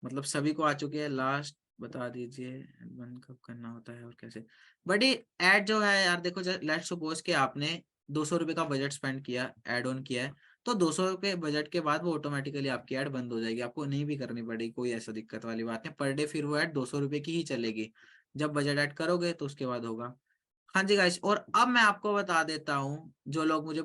मतलब सभी को आ चुकी है। लास्ट बता दीजिए बंद कब करना होता है और कैसे। बड़ी ऐड जो है यार देखो, लेट्स सपोज कि आपने 200 रुपए का बजट स्पेंड किया, ऐड ऑन किया है, तो 200 रुपए बजट के बाद वो ऑटोमेटिकली आपकी ऐड बंद हो जाएगी, आपको नहीं भी करनी पड़ेगी, कोई ऐसा दिक्कत वाली बात नहीं। पर डे फिर वो ऐड 200 रुपए की ही चलेगी, जब बजट ऐड करोगे तो उसके बाद होगा। हाँ जी गाइस, और अब मैं आपको बता देता हूँ जो लोग मुझे